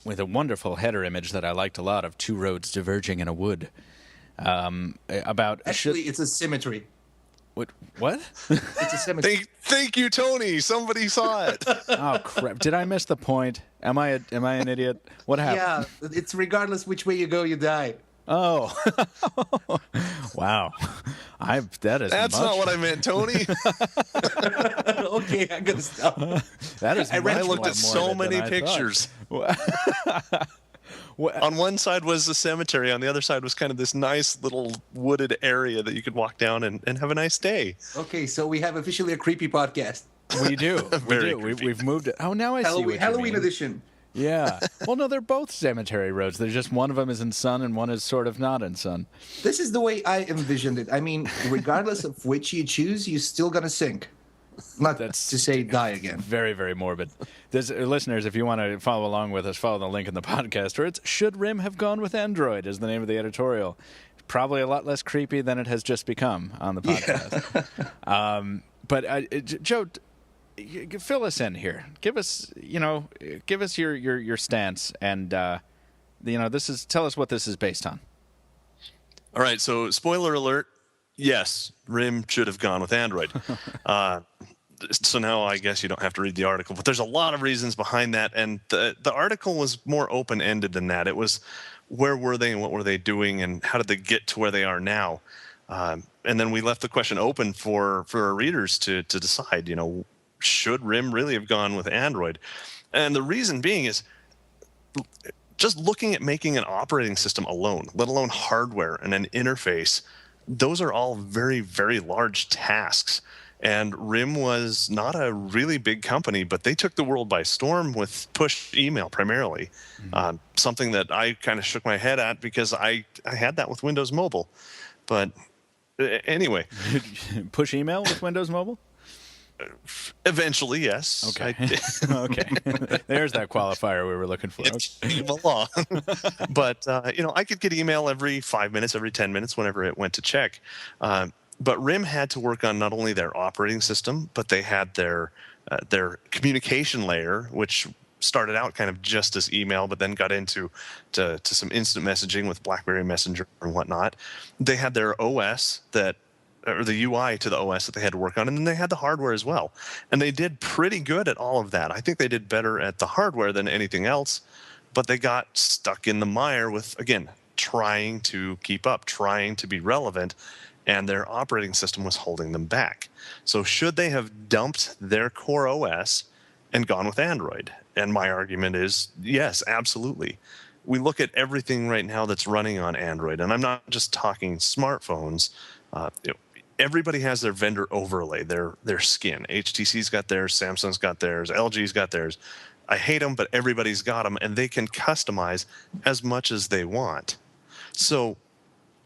with a wonderful header image that I liked a lot of 2 roads diverging in a wood. About it's a symmetry. What? It's a cemetery. Thank you, Tony. Somebody saw it. Oh crap! Did I miss the point? Am I an idiot? What happened? Yeah, it's regardless which way you go, you die. Oh, wow! That's not what I meant, Tony. Okay, I'm gonna stop. That is. I looked at so many pictures. On one side was the cemetery. On the other side was kind of this nice little wooded area that you could walk down and have a nice day. Okay, so we have officially a creepy podcast. We do. Very We've moved it. Oh, now I see what you Halloween mean. edition. Yeah. Well, no, they're both cemetery roads. There's just one of them is in Sun and one is sort of not in Sun. This is the way I envisioned it. I mean, regardless of which you choose, you're still gonna sink. Not That's to say die again. Very, very morbid. Listeners, if you want to follow along with us, follow the link in the podcast. Or it's Should RIM Have Gone with Android is the name of the editorial. Probably a lot less creepy than it has just become on the podcast. Yeah. Joe, fill us in here. Give us your stance, and tell us what this is based on. All right, so spoiler alert. Yes, RIM should have gone with Android. So now I guess you don't have to read the article, but there's a lot of reasons behind that, and the article was more open-ended than that. It was where were they and what were they doing and how did they get to where they are now? And then we left the question open for our readers to decide, should RIM really have gone with Android? And the reason being is just looking at making an operating system alone, let alone hardware and an interface, those are all very, very large tasks. And RIM was not a really big company, but they took the world by storm with push email primarily. Mm-hmm. Something that I kind of shook my head at because I had that with Windows Mobile. But anyway. Push email with Windows Mobile? Eventually, yes. Okay. Okay. There's that qualifier we were looking for. It came along. But, I could get email every 5 minutes, every 10 minutes, whenever it went to check. But RIM had to work on not only their operating system, but they had their communication layer, which started out kind of just as email, but then got into some instant messaging with BlackBerry Messenger and whatnot. They had their OS or the UI to the OS that they had to work on, and then they had the hardware as well. And they did pretty good at all of that. I think they did better at the hardware than anything else, but they got stuck in the mire with, again, trying to keep up, trying to be relevant, and their operating system was holding them back. So should they have dumped their core OS and gone with Android? And my argument is yes, absolutely. We look at everything right now that's running on Android, and I'm not just talking smartphones. Everybody has their vendor overlay, their skin. HTC's got theirs, Samsung's got theirs, LG's got theirs. I hate them, but everybody's got them, and they can customize as much as they want. So,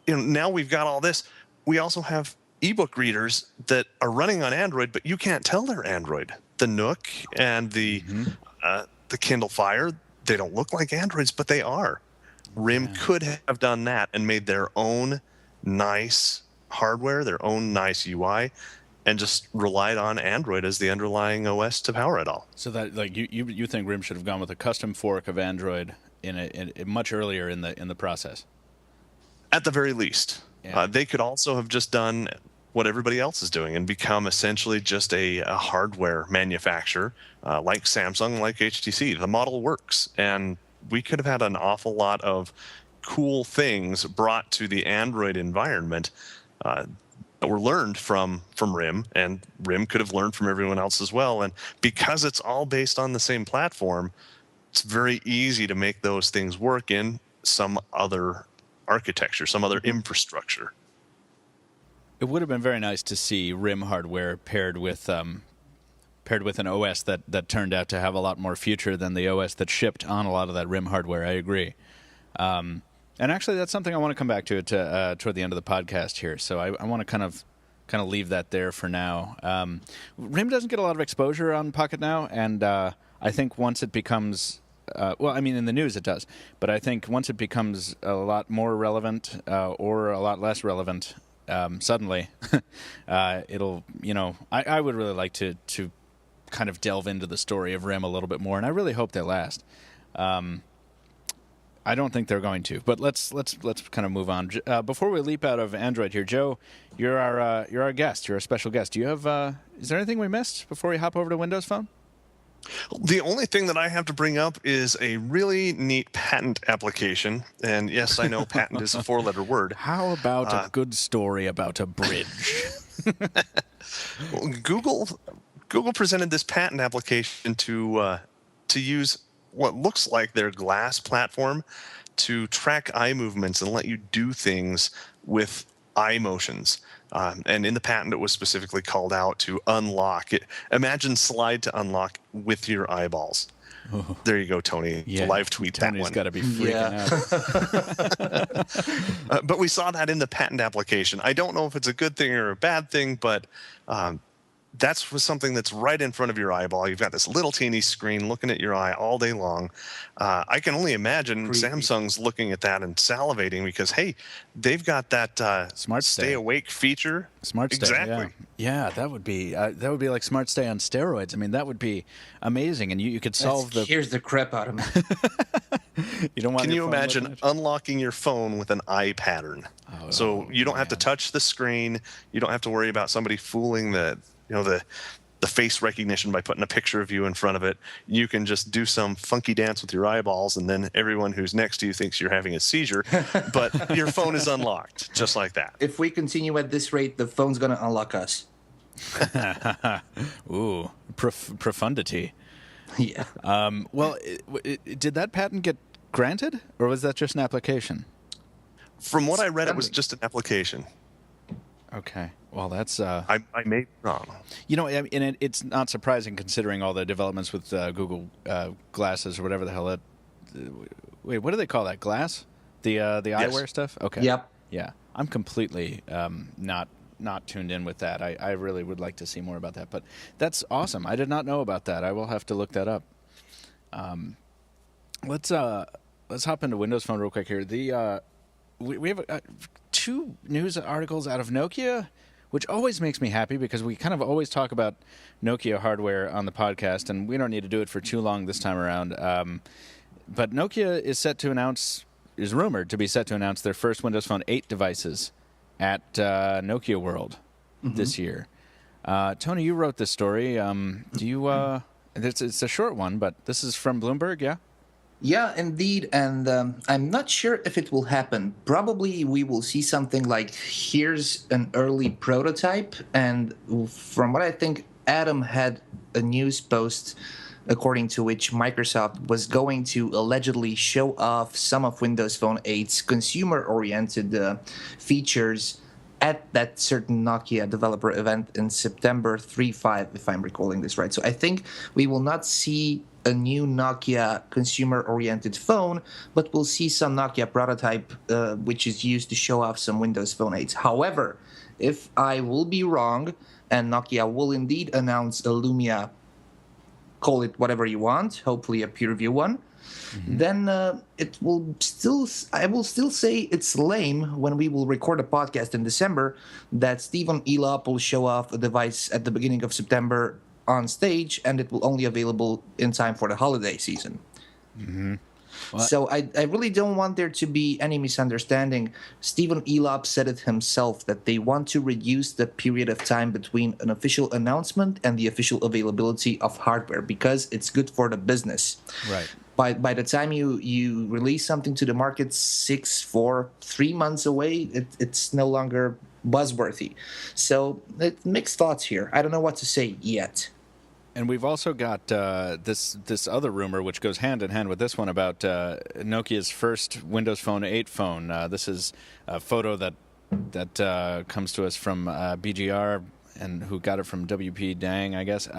now we've got all this. We also have ebook readers that are running on Android, but you can't tell they're Android. The Nook and the Kindle Fire, they don't look like Androids, but they are. RIM could have done that and made their own nice hardware, their own nice UI, and just relied on Android as the underlying OS to power it all. So that, like, you think RIM should have gone with a custom fork of Android in much earlier in the process? At the very least. Yeah. They could also have just done what everybody else is doing and become essentially just a hardware manufacturer like Samsung, like HTC. The model works, and we could have had an awful lot of cool things brought to the Android environment that were learned from RIM, and RIM could have learned from everyone else as well. And because it's all based on the same platform, it's very easy to make those things work in some other architecture, some other infrastructure. It would have been very nice to see RIM hardware paired with an OS that turned out to have a lot more future than the OS that shipped on a lot of that RIM hardware. I agree. And actually, that's something I want to come back to toward the end of the podcast here. So I want to kind of leave that there for now. RIM doesn't get a lot of exposure on Pocketnow, and I think once it becomes in the news it does, but I think once it becomes a lot more relevant or a lot less relevant, suddenly, it'll, I would really like to kind of delve into the story of RIM a little bit more, and I really hope they last. I don't think they're going to. But let's kind of move on. Before we leap out of Android here, Joe, you're our guest. You're a special guest. Do you have? Is there anything we missed before we hop over to Windows Phone? The only thing that I have to bring up is a really neat patent application. And yes, I know patent is a 4-letter word. How about a good story about a bridge? Well, Google presented this patent application to use what looks like their Glass platform to track eye movements and let you do things with eye motions. And in the patent, it was specifically called out to unlock it. Imagine slide to unlock with your eyeballs. Oh. There you go, Tony. Yeah. Live tweet Tony's that one. Got to be freaking out. But we saw that in the patent application. I don't know if it's a good thing or a bad thing, but that's something that's right in front of your eyeball. You've got this little teeny screen looking at your eye all day long. I can only imagine Samsung's looking at that and salivating because, hey, they've got that Smart Stay Awake feature. Smart Stay, exactly. Yeah, that would be like Smart Stay on steroids. I mean, that would be amazing, and you could solve Here's the crap out of me. You don't want. Can you imagine unlocking your phone with an eye pattern? So you don't have to touch the screen. You don't have to worry about somebody fooling the face recognition by putting a picture of you in front of it. You can just do some funky dance with your eyeballs, and then everyone who's next to you thinks you're having a seizure, but your phone is unlocked, just like that. If we continue at this rate, the phone's going to unlock us. Ooh, profundity. Yeah. Well, did that patent get granted, or was that just an application? From what I read, it was just an application. Okay. Well, that's... I may be wrong. You know, and it's not surprising considering all the developments with Google glasses or whatever the hell that... Wait, what do they call that? Glass? The Yes. eyewear stuff? Okay. Yep. Yeah. I'm completely not tuned in with that. I really would like to see more about that. But that's awesome. I did not know about that. I will have to look that up. Let's hop into Windows Phone real quick here. We have 2 news articles out of Nokia, which always makes me happy because we kind of always talk about Nokia hardware on the podcast, and we don't need to do it for too long this time around. But Nokia is rumored to be set to announce their first Windows Phone 8 devices at Nokia World this year. Tony, you wrote this story. Do you? It's a short one, but this is from Bloomberg, yeah? Yeah, indeed, and I'm not sure if it will happen. Probably we will see something like, here's an early prototype, and from what I think, Adam had a news post according to which Microsoft was going to allegedly show off some of Windows Phone 8's consumer-oriented features at that certain Nokia developer event in September 3/5, if I'm recalling this right. So I think we will not see a new Nokia consumer-oriented phone, but we'll see some Nokia prototype which is used to show off some Windows Phone 8s. However, if I will be wrong and Nokia will indeed announce a Lumia, call it whatever you want, hopefully a peer review one, then I will still say it's lame when we will record a podcast in December that Stephen Elop will show off a device at the beginning of September on stage, and it will only available in time for the holiday season. So I really don't want there to be any misunderstanding. Stephen Elop said it himself that they want to reduce the period of time between an official announcement and the official availability of hardware because it's good for the business. Right. By the time you release something to the market 3 months away, it's no longer buzzworthy. So mixed thoughts here. I don't know what to say yet. And we've also got this other rumor, which goes hand in hand with this one, about Nokia's first Windows Phone 8 phone. This is a photo that comes to us from BGR, and who got it from WP Dang, I guess.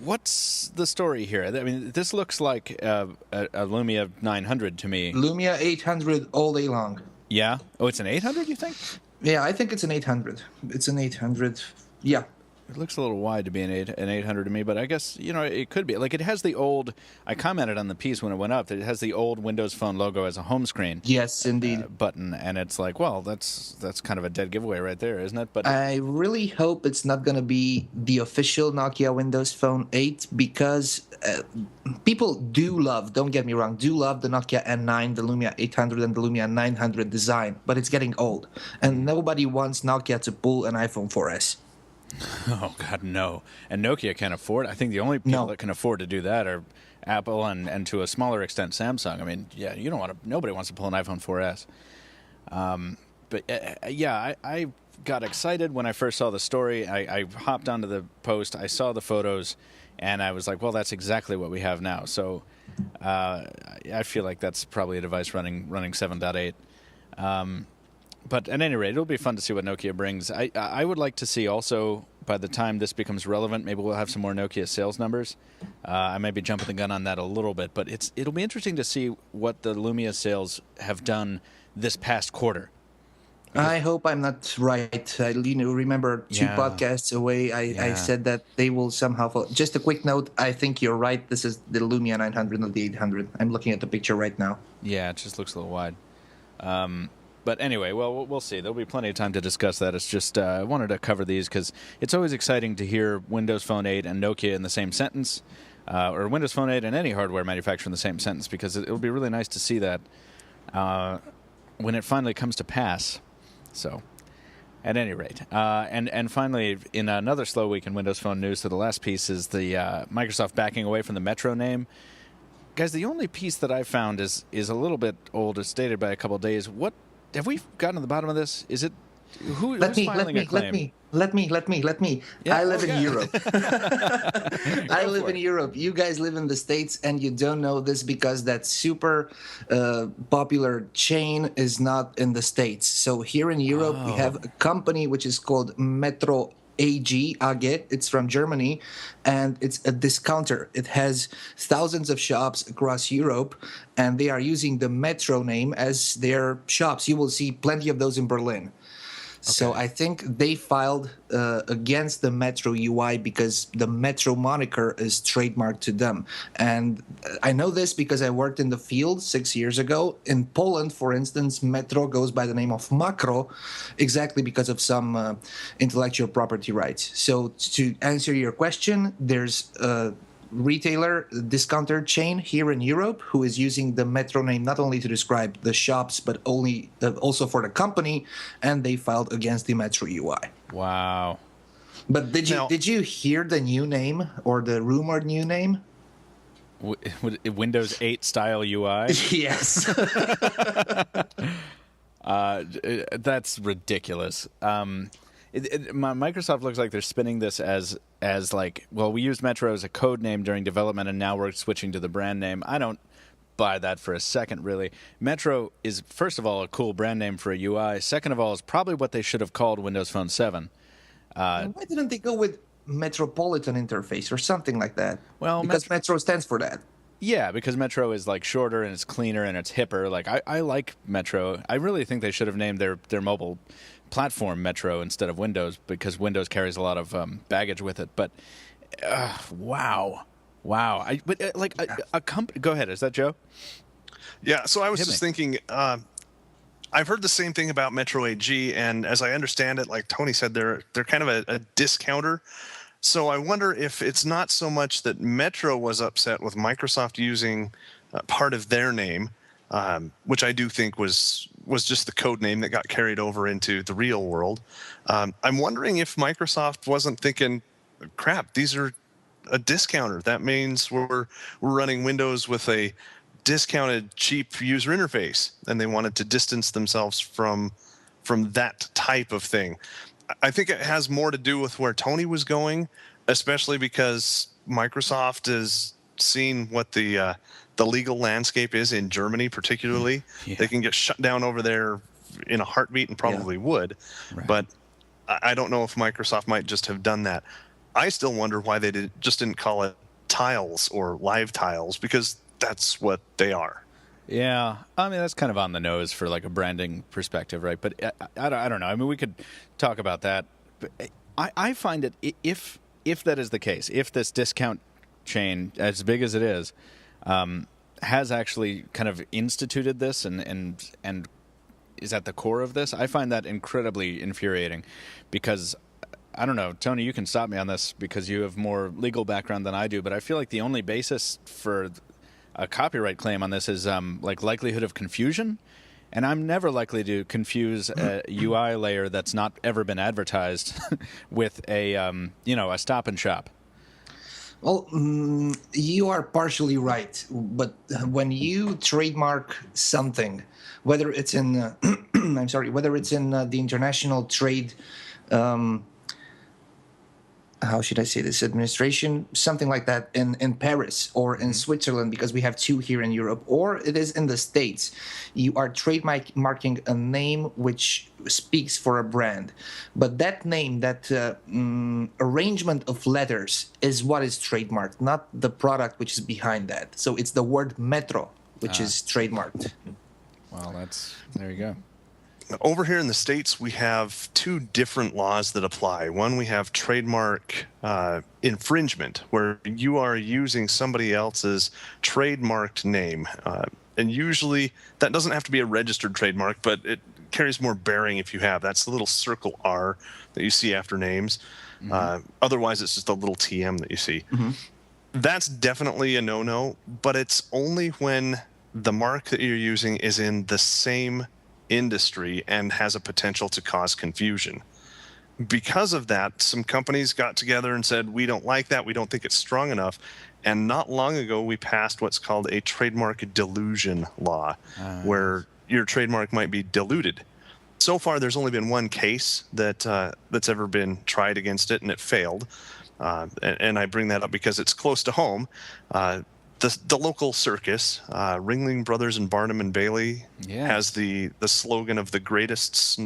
What's the story here? I mean, this looks like a Lumia 900 to me. Lumia 800 all day long. Yeah? Oh, it's an 800, you think? Yeah, I think it's an 800. It's an 800. Yeah. It looks a little wide to be an 800 to me, but I guess, it could be. Like, it has the old, I commented on the piece when it went up, that it has the old Windows Phone logo as a home screen. Yes, indeed. Button, and it's like, well, that's kind of a dead giveaway right there, isn't it? But I really hope it's not going to be the official Nokia Windows Phone 8 because people don't get me wrong, do love the Nokia N9, the Lumia 800, and the Lumia 900 design, but it's getting old, and nobody wants Nokia to pull an iPhone 4S. Oh, God, no. And Nokia can't afford. I think the only people that can afford to do that are Apple and to a smaller extent, Samsung. I mean, yeah, nobody wants to pull an iPhone 4S. I got excited when I first saw the story. I hopped onto the post. I saw the photos, and I was like, well, that's exactly what we have now. So I feel like that's probably a device running 7.8. But at any rate, it'll be fun to see what Nokia brings. I would like to see also, by the time this becomes relevant, maybe we'll have some more Nokia sales numbers. I may be jumping the gun on that a little bit, but it'll be interesting to see what the Lumia sales have done this past quarter. I hope I'm not right. I remember two podcasts away, I said that they will somehow fall. Just a quick note, I think you're right. This is the Lumia 900, not the 800. I'm looking at the picture right now. Yeah, it just looks a little wide. But anyway, well, we'll see. There'll be plenty of time to discuss that. It's just I wanted to cover these because it's always exciting to hear Windows Phone 8 and Nokia in the same sentence, or Windows Phone 8 and any hardware manufacturer in the same sentence, because it'll be really nice to see that when it finally comes to pass. So, at any rate, and finally, in another slow week in Windows Phone news, so the last piece is the Microsoft backing away from the Metro name. Guys, the only piece that I found is a little bit old. It's dated by a couple of days. What have we gotten to the bottom of this? Is it who's filing a claim? Let me. Yeah, I live in Europe. I Go live for in it. Europe. You guys live in the States, and you don't know this because that super popular chain is not in the States. So here in Europe, we have a company which is called Metro AG. It's from Germany, and it's a discounter. It has thousands of shops across Europe, and they are using the Metro name as their shops. You will see plenty of those in Berlin. So I think they filed against the Metro UI because the Metro moniker is trademarked to them. And I know this because I worked in the field 6 years ago. In Poland, for instance, Metro goes by the name of Makro exactly because of some intellectual property rights. So to answer your question, there's retailer discounter chain here in Europe who is using the Metro name not only to describe the shops but also for the company, and they filed against the Metro UI. Wow. But did you hear the new name or the rumored new name? Windows 8 style UI? Yes. That's ridiculous. Microsoft looks like they're spinning this as like, well, we used Metro as a code name during development, and now we're switching to the brand name. I don't buy that for a second, really. Metro is, first of all, a cool brand name for a UI. Second of all, is probably what they should have called Windows Phone 7. Why didn't they go with Metropolitan Interface or something like that? Well, because Metro stands for that. Yeah, because Metro is like shorter and it's cleaner and it's hipper. Like I like Metro. I really think they should have named their mobile platform Metro instead of Windows, because Windows carries a lot of baggage with it. But wow. A company. Go ahead. Is that Joe? Yeah. So I was Hit just me. thinking. I've heard the same thing about Metro AG, and as I understand it, like Tony said, they're kind of a discounter. So I wonder if it's not so much that Metro was upset with Microsoft using part of their name, which I do think was just the code name that got carried over into the real world. I'm wondering if Microsoft wasn't thinking, crap, these are a discounter. That means we're running Windows with a discounted, cheap user interface, and they wanted to distance themselves from that type of thing. I think it has more to do with where Tony was going, especially because Microsoft is seeing what the legal landscape is in Germany, particularly. Yeah. They can get shut down over there in a heartbeat, and probably would. Right. But I don't know if Microsoft might just have done that. I still wonder why they didn't call it Tiles or Live Tiles, because that's what they are. Yeah, I mean, that's kind of on the nose for like a branding perspective, right? But I don't know. I mean, we could talk about that. But I find it, if that is the case, if this discount chain, as big as it is, has actually kind of instituted this and is at the core of this, I find that incredibly infuriating, because I don't know, Tony, you can stop me on this because you have more legal background than I do, but I feel like the only basis for a copyright claim on this is like likelihood of confusion. And I'm never likely to confuse a UI layer that's not ever been advertised with a Stop and Shop. Well, you are partially right, but when you trademark something, whether it's in whether it's in the international trade, how should I say this, administration, something like that in Paris or in Switzerland, because we have two here in Europe, or it is in the States, you are trademarking a name which speaks for a brand. But that name, that arrangement of letters is what is trademarked, not the product which is behind that. So it's the word metro, which is trademarked. Well, there you go. Over here in the States, we have two different laws that apply. One, we have trademark infringement, where you are using somebody else's trademarked name. And usually that doesn't have to be a registered trademark, but it carries more bearing if you have. That's the little circle R that you see after names. Otherwise, it's just a little TM that you see. That's definitely a no-no, but it's only when the mark that you're using is in the same industry and has a potential to cause confusion. Because of that, some companies got together and said, we don't like that, we don't think it's strong enough. And not long ago, we passed what's called a trademark dilution law, where your trademark might be diluted. So far, there's only been one case that's ever been tried against it, and it failed. And I bring that up because it's close to home. The local circus, Ringling Brothers and Barnum and Bailey, has the slogan of the greatest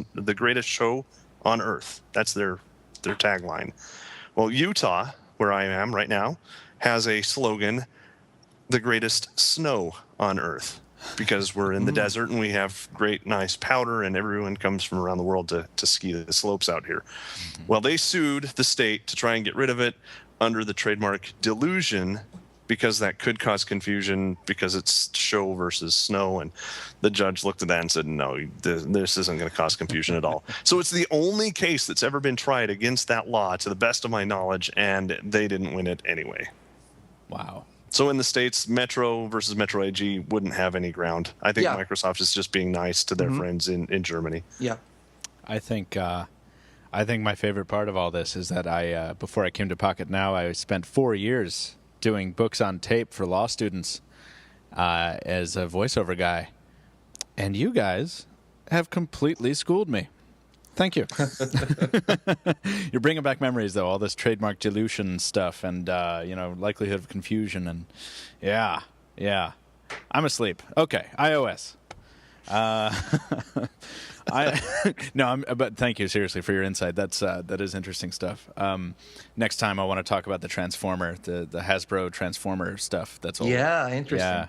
show on earth. That's their tagline. Well, Utah, where I am right now, has a slogan, the greatest snow on earth, because we're in the desert and we have great, nice powder, and everyone comes from around the world to ski the slopes out here. Well, they sued the state to try and get rid of it under the trademark dilution, because that could cause confusion because it's show versus snow. And the judge looked at that and said, no, this isn't going to cause confusion at all. So it's the only case that's ever been tried against that law, to the best of my knowledge, and they didn't win it anyway. Wow. So in the States, Metro versus Metro AG wouldn't have any ground. I think Microsoft is just being nice to their friends in Germany. Yeah. I think my favorite part of all this is that before I came to Pocketnow, I spent 4 years doing books on tape for law students as a voiceover guy. And you guys have completely schooled me. Thank you. You're bringing back memories, though, all this trademark dilution stuff and, likelihood of confusion. And yeah. I'm asleep. Okay, iOS. But thank you seriously for your insight. That is interesting stuff. Next time I want to talk about the Transformer, the Hasbro Transformer stuff. That's all. Yeah, interesting.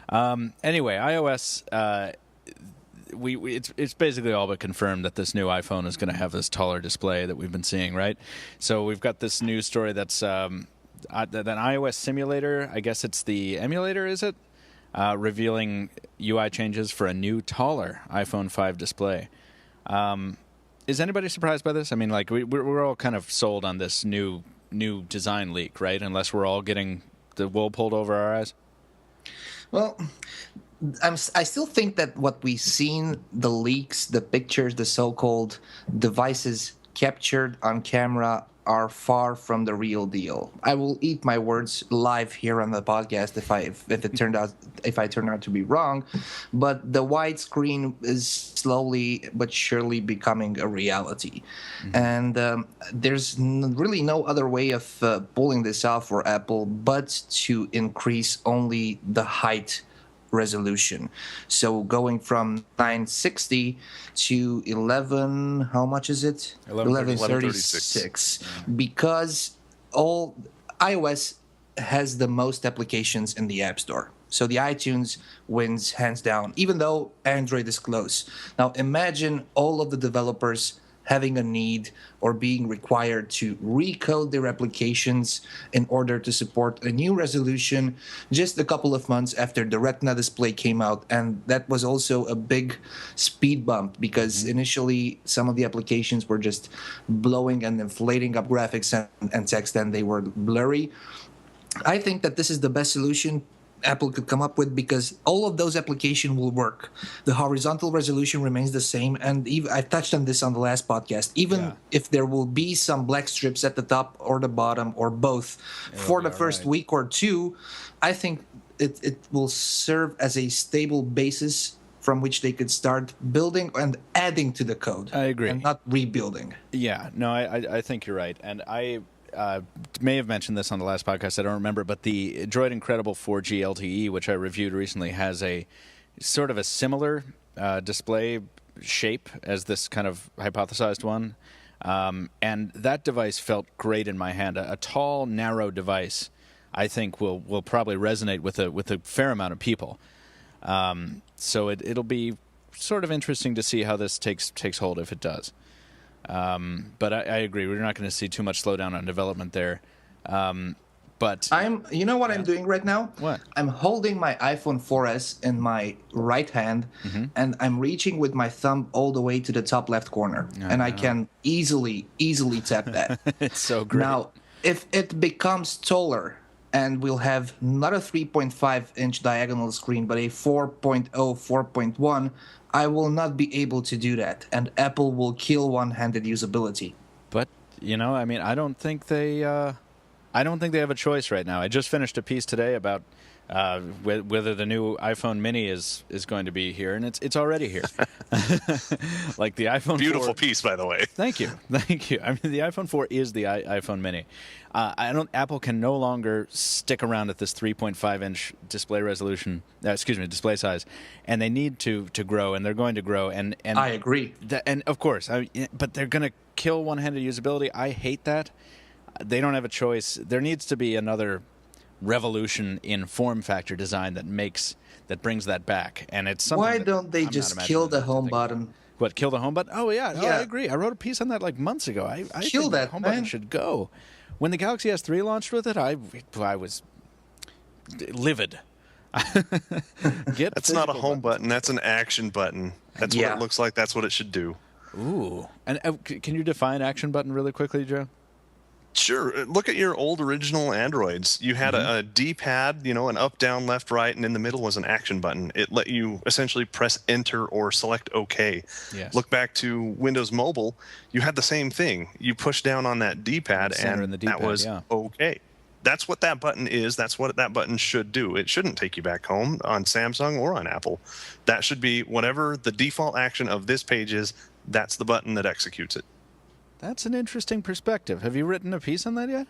Yeah. Anyway, iOS. It's basically all but confirmed that this new iPhone is going to have this taller display that we've been seeing, right? So we've got this news story that's an iOS simulator. I guess it's the emulator, is it? Revealing UI changes for a new, taller iPhone 5 display. Is anybody surprised by this? I mean, like we're all kind of sold on this new design leak, right? Unless we're all getting the wool pulled over our eyes. Well, I still think that what we've seen, the leaks, the pictures, the so-called devices captured on camera, are far from the real deal. I will eat my words live here on the podcast if I turn out to be wrong, but the widescreen is slowly but surely becoming a reality, and there's really no other way of pulling this off for Apple but to increase only the height resolution. So going from 960 to 11, how much is it? 1136. Because all iOS has the most applications in the App Store. So the iTunes wins hands down, even though Android is close. Now imagine all of the developers having a need or being required to recode their applications in order to support a new resolution just a couple of months after the Retina display came out. And that was also a big speed bump because initially some of the applications were just blowing and inflating up graphics and text, and they were blurry. I think that this is the best solution Apple could come up with because all of those applications will work. The horizontal resolution remains the same, and I touched on this on the last podcast. Even if there will be some black strips at the top or the bottom or both for the first week or two, I think it will serve as a stable basis from which they could start building and adding to the code. I agree. And not rebuilding. Yeah, no, I think you're right. And I may have mentioned this on the last podcast, I don't remember, but the Droid Incredible 4G LTE, which I reviewed recently, has a sort of a similar display shape as this kind of hypothesized one. And that device felt great in my hand. A tall, narrow device, I think, will probably resonate with a fair amount of people. So it'll be sort of interesting to see how this takes hold if it does. But I agree. We're not going to see too much slowdown on development there. But you know what I'm doing right now? What? I'm holding my iPhone 4S in my right hand, and I'm reaching with my thumb all the way to the top left corner, and I can easily tap that. It's so great. Now, if it becomes taller, and we'll have not a 3.5-inch diagonal screen, but a 4.0, 4.1, I will not be able to do that, and Apple will kill one-handed usability. But I mean, I don't think they have a choice right now. I just finished a piece today about whether the new iPhone Mini is going to be here, and it's already here. Like the iPhone 4. Beautiful piece, by the way. Thank you. I mean, the iPhone 4 is the iPhone Mini. Apple can no longer stick around at this 3.5-inch display resolution. Display size, and they need to grow, and they're going to grow. And I agree. And of course, but they're going to kill one-handed usability. I hate that. They don't have a choice. There needs to be another revolution in form factor design that brings that back, and it's something. Why don't they just kill the home button? What, kill the home button? Oh yeah, I agree. I wrote a piece on that like months ago. I think that the home button should go. When the Galaxy S3 launched with it, I was livid. That's not a home button. That's an action button. That's what it looks like. That's what it should do. Ooh, and can you define action button really quickly, Joe? Sure. Look at your old original Androids. You had a D-pad, an up, down, left, right, and in the middle was an action button. It let you essentially press Enter or select OK. Yes. Look back to Windows Mobile. You had the same thing. You push down on that D-pad, and that was OK. That's what that button is. That's what that button should do. It shouldn't take you back home on Samsung or on Apple. That should be whatever the default action of this page is, that's the button that executes it. That's an interesting perspective. Have you written a piece on that yet?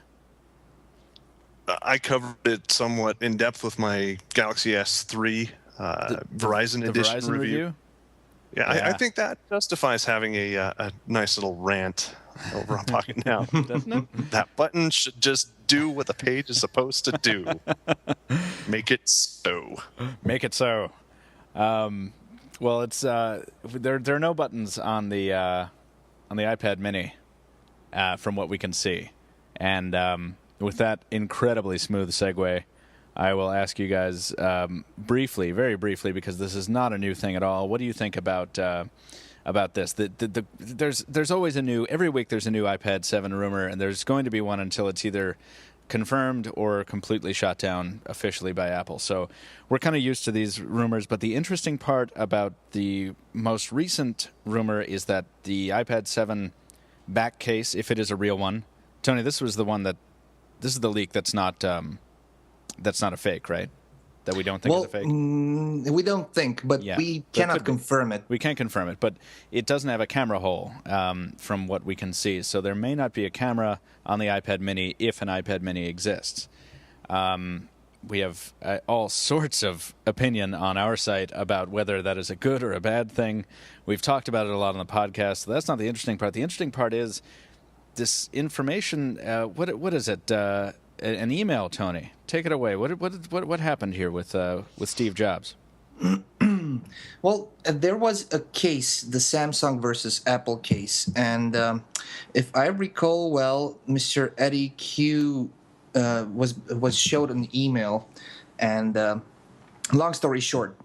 I covered it somewhat in depth with my Galaxy S3 Verizon edition Verizon review. Yeah, I think that justifies having a nice little rant over on Pocketnow. Doesn't it? That button should just do what the page is supposed to do. Make it so. Make it so. Well, it's there are no buttons on the iPad Mini, from what we can see. And with that incredibly smooth segue, I will ask you guys briefly, very briefly, because this is not a new thing at all. What do you think about this? There's always every week there's a new iPad 7 rumor, and there's going to be one until it's either confirmed or completely shot down officially by Apple. So we're kind of used to these rumors, but the interesting part about the most recent rumor is that the iPad 7 back case, if it is a real one, Tony, this is the leak that's not a fake, right? That we don't think is a fake? We don't think, but we cannot confirm it. We can't confirm it, but it doesn't have a camera hole from what we can see. So there may not be a camera on the iPad Mini if an iPad Mini exists. We have all sorts of opinion on our site about whether that is a good or a bad thing. We've talked about it a lot on the podcast. So that's not the interesting part. The interesting part is this information. What is it? An email, Tony. Take it away. What happened here with Steve Jobs? Well, there was a case, the Samsung versus Apple case, and if I recall well, Mr. Eddie Q was showed an email, and long story short,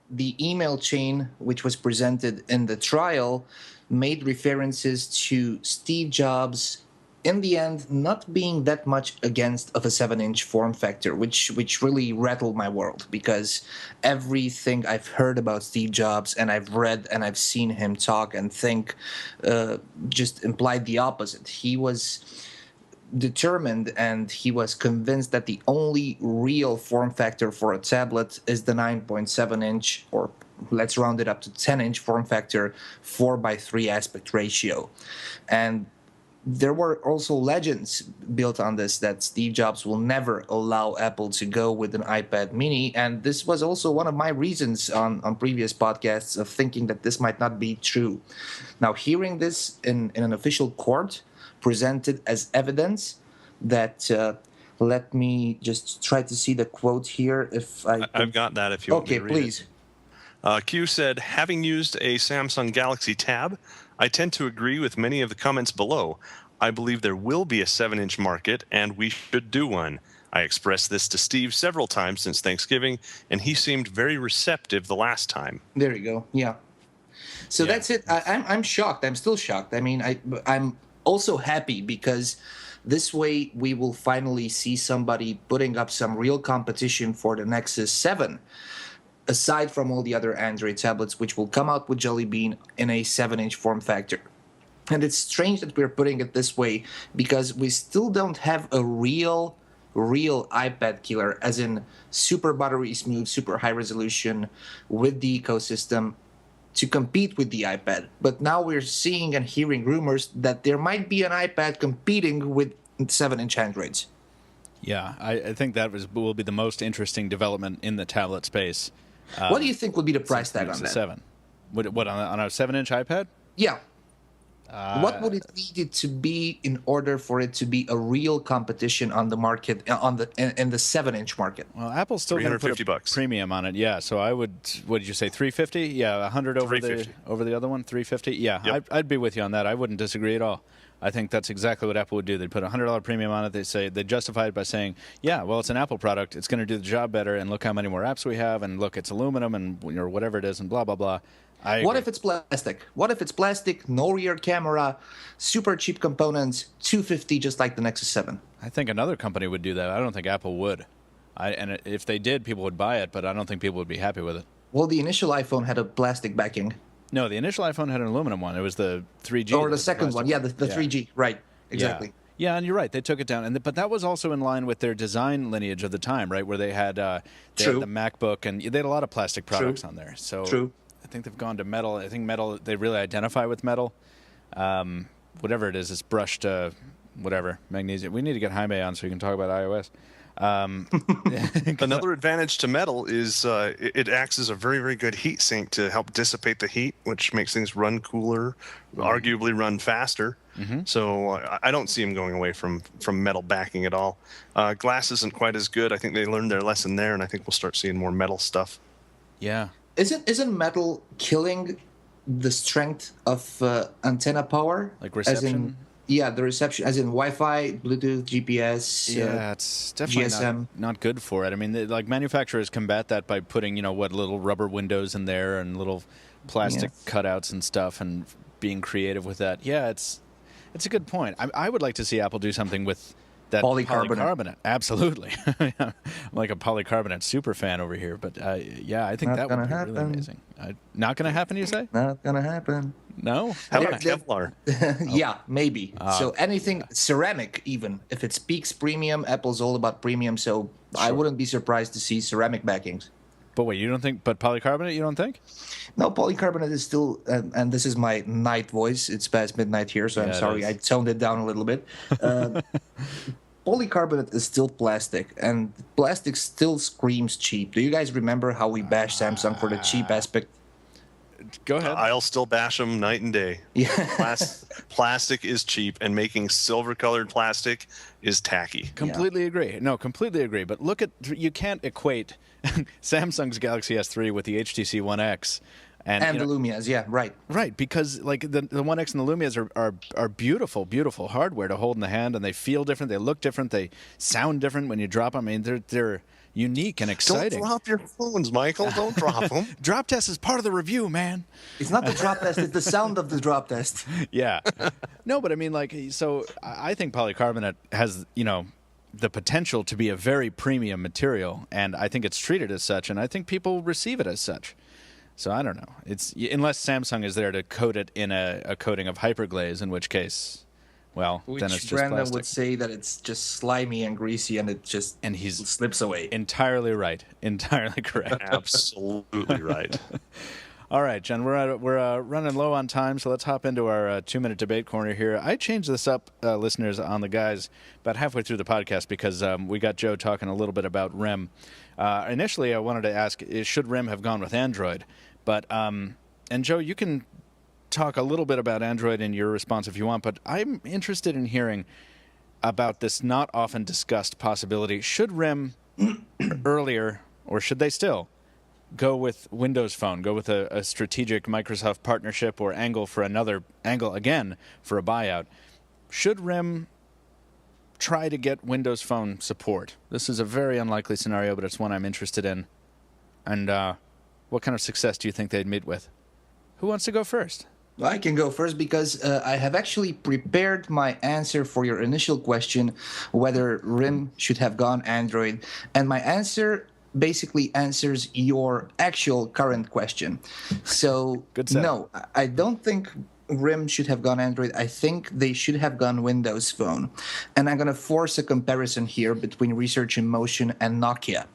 the email chain which was presented in the trial made references to Steve Jobs in the end not being that much against of a 7-inch form factor, which really rattled my world, because everything I've heard about Steve Jobs and I've read and I've seen him talk and think just implied the opposite. He was determined and he was convinced that the only real form factor for a tablet is the 9.7 inch, or let's round it up to 10 inch form factor, 4:3 aspect ratio. And there were also legends built on this that Steve Jobs will never allow Apple to go with an iPad mini. And this was also one of my reasons on previous podcasts of thinking that this might not be true. Now, hearing this in an official court presented as evidence that, let me just try to see the quote here. I've got that if you want me to read please. Q said, having used a Samsung Galaxy Tab, I tend to agree with many of the comments below. I believe there will be a 7-inch market, and we should do one. I expressed this to Steve several times since Thanksgiving, and he seemed very receptive the last time. There you go. Yeah. So that's it. I'm shocked. I'm still shocked. I mean, I'm also happy because this way we will finally see somebody putting up some real competition for the Nexus 7. Aside from all the other Android tablets, which will come out with Jelly Bean in a 7-inch form factor. And it's strange that we're putting it this way because we still don't have a real iPad killer, as in super buttery smooth, super high resolution with the ecosystem to compete with the iPad. But now we're seeing and hearing rumors that there might be an iPad competing with 7-inch Androids. Yeah, I think that will be the most interesting development in the tablet space. What do you think would be the price tag on that? 7. What on a 7-inch iPad? Yeah. What would it need it to be in order for it to be a real competition on the market, in the 7-inch market? Well, Apple's still going to put $350 premium on it. Yeah, so I would. What did you say? $350? Yeah, $100 over the other one. $350. Yeah, yep. I'd be with you on that. I wouldn't disagree at all. I think that's exactly what Apple would do. They'd put a $100 premium on it. They justify it by saying, yeah, well, it's an Apple product. It's going to do the job better, and look how many more apps we have, and look, it's aluminum, and whatever it is, and blah, blah, blah. What if it's plastic? What if it's plastic, no rear camera, super cheap components, $250 just like the Nexus 7? I think another company would do that. I don't think Apple would. And if they did, people would buy it, but I don't think people would be happy with it. Well, the initial iPhone had a plastic backing. No, the initial iPhone had an aluminum one. It was the 3G. Or the second one. Yeah, the 3G. Right. Exactly. Yeah, and you're right. They took it down, but that was also in line with their design lineage of the time, right? Where they had the MacBook, and they had a lot of plastic products on there. So True. I think they've gone to metal. I think metal. They really identify with metal. Whatever it is, it's brushed. Whatever magnesium. We need to get Jaime on so we can talk about iOS. Another advantage to metal is it acts as a very, very good heat sink to help dissipate the heat, which makes things run cooler, arguably run faster. Mm-hmm. So I don't see them going away from metal backing at all. Glass isn't quite as good. I think they learned their lesson there, and I think we'll start seeing more metal stuff. Yeah. Isn't metal killing the strength of antenna power? Like reception? The reception, as in Wi-Fi, Bluetooth, GPS. Yeah, it's definitely GSM. Not good for it. I mean, like manufacturers combat that by putting, little rubber windows in there and little plastic cutouts and stuff, and being creative with that. Yeah, it's a good point. I would like to see Apple do something with that polycarbonate. Absolutely. I'm like a polycarbonate super fan over here, but I think that would be really amazing. Not going to happen, you say? Not going to happen. No? How about Kevlar? Yeah, maybe. So anything ceramic, even if it speaks premium, Apple's all about premium. So sure. I wouldn't be surprised to see ceramic backings. But wait, you don't think? But polycarbonate, you don't think? No, polycarbonate is still, and this is my night voice. It's past midnight here, so I'm sorry. I toned it down a little bit. Polycarbonate is still plastic, and plastic still screams cheap. Do you guys remember how we bashed Samsung for the cheap aspect? Go ahead. I'll still bash them night and day. Yeah. Plastic is cheap, and making silver-colored plastic is tacky. Completely agree. No, completely agree. But look at, you can't equate Samsung's Galaxy S3 with the HTC One X. And the Lumias, yeah, right. Right, because like the One X and the Lumias are beautiful, beautiful hardware to hold in the hand, and they feel different, they look different, they sound different when you drop them. I mean, they're unique and exciting. Don't drop your phones, Michael. Don't drop them. Drop test is part of the review, man. It's not the drop test; it's the sound of the drop test. Yeah. No, but I mean, like, so I think polycarbonate has, the potential to be a very premium material, and I think it's treated as such, and I think people receive it as such. So I don't know. It's unless Samsung is there to coat it in a coating of hyperglaze, in which case, well, then it's just Brandon plastic. would say that it's just slimy and greasy, and it just slips away. Entirely right. Entirely correct. Absolutely right. All right, Jen, we're running low on time, so let's hop into our 2-minute debate corner here. I changed this up, listeners, on the guys about halfway through the podcast because we got Joe talking a little bit about RIM. Initially, I wanted to ask, should RIM have gone with Android? But and Joe, you can talk a little bit about Android in your response if you want, but I'm interested in hearing about this not often discussed possibility. Should RIM earlier, or should they still go with Windows Phone, go with a strategic Microsoft partnership or angle for another angle again for a buyout? Should RIM try to get Windows Phone support? This is a very unlikely scenario, but it's one I'm interested in. And what kind of success do you think they'd meet with? Who wants to go first? I can go first because I have actually prepared my answer for your initial question, whether RIM should have gone Android. And my answer basically answers your actual current question. So, no, I don't think RIM should have gone Android. I think they should have gone Windows Phone. And I'm going to force a comparison here between Research in Motion and Nokia.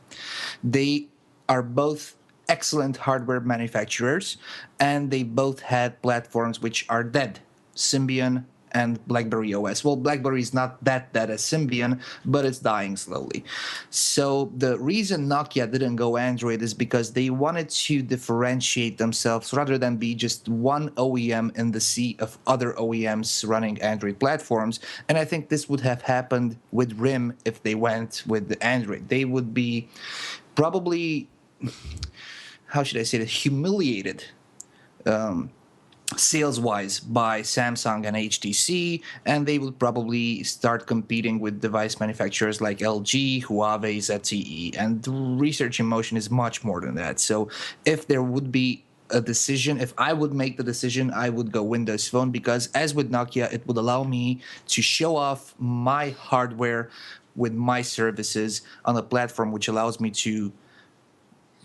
They are both excellent hardware manufacturers, and they both had platforms which are dead, Symbian and BlackBerry OS. Well, BlackBerry is not that dead as Symbian, but it's dying slowly. So the reason Nokia didn't go Android is because they wanted to differentiate themselves rather than be just one OEM in the sea of other OEMs running Android platforms. And I think this would have happened with RIM if they went with the Android. They would be probably, how should I say that, humiliated sales-wise by Samsung and HTC, and they would probably start competing with device manufacturers like LG, Huawei, ZTE, and Research in Motion is much more than that. So if there would be a decision, if I would make the decision, I would go Windows Phone because, as with Nokia, it would allow me to show off my hardware with my services on a platform which allows me to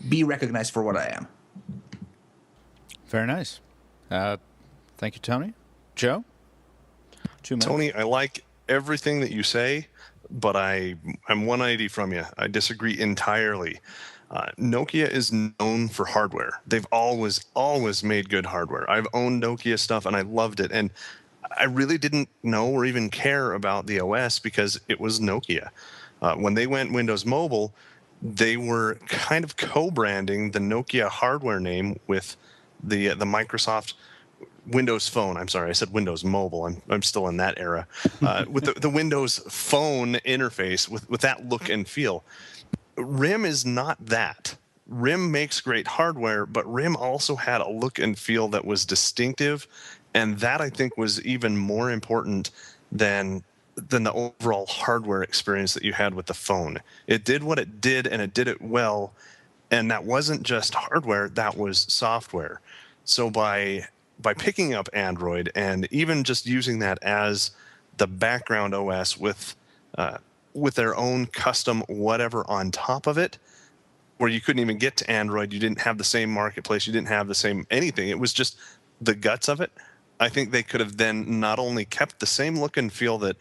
be recognized for what I am. Very nice. Thank you, Tony. Joe? 2 minutes. Tony, I like everything that you say, but I'm 180 from you. I disagree entirely. Nokia is known for hardware. They've always made good hardware. I've owned Nokia stuff, and I loved it. And I really didn't know or even care about the OS because it was Nokia. When they went Windows Mobile, they were kind of co-branding the Nokia hardware name with the Microsoft Windows Phone. I'm sorry, I said Windows Mobile. I'm still in that era. With the Windows Phone interface, with that look and feel. RIM is not that. RIM makes great hardware, but RIM also had a look and feel that was distinctive, and that I think was even more important than the overall hardware experience that you had with the phone. It did what it did, and it did it well, and that wasn't just hardware, that was software. So by picking up Android and even just using that as the background OS with their own custom whatever on top of it, where you couldn't even get to Android, you didn't have the same marketplace, you didn't have the same anything, it was just the guts of it. I think they could have then not only kept the same look and feel that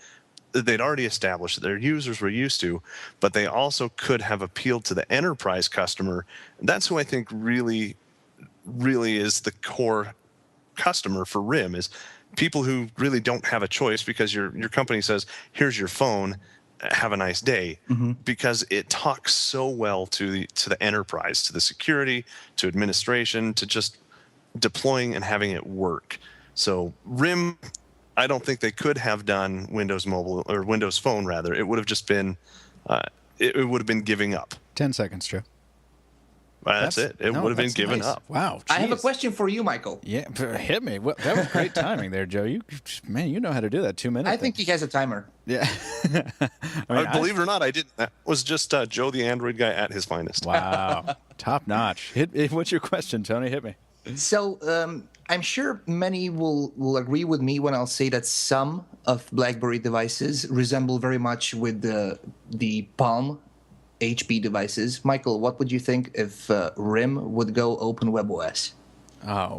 they'd already established that their users were used to, but they also could have appealed to the enterprise customer. That's who I think really is the core customer for RIM, is people who really don't have a choice because your company says, here's your phone, have a nice day, because it talks so well to the enterprise, to the security, to administration, to just deploying and having it work. So RIM, I don't think they could have done Windows Mobile or Windows Phone rather. It would have just been, it would have been giving up. 10 seconds, Joe. That's it. It would have been given nice. up. Wow. I have a Jeez. question for you, Michael. Yeah, hit me. Well, that was great timing there, Joe. You know how to do that 2 minutes. I think he has a timer. Yeah. Believe it or not, I didn't. That was just Joe the Android guy at his finest. Wow. Top notch. What's your question, Tony? Hit me. So I'm sure many will agree with me when I'll say that some of BlackBerry devices resemble very much with the Palm HP devices. Michael, what would you think if RIM would go Open WebOS? Oh,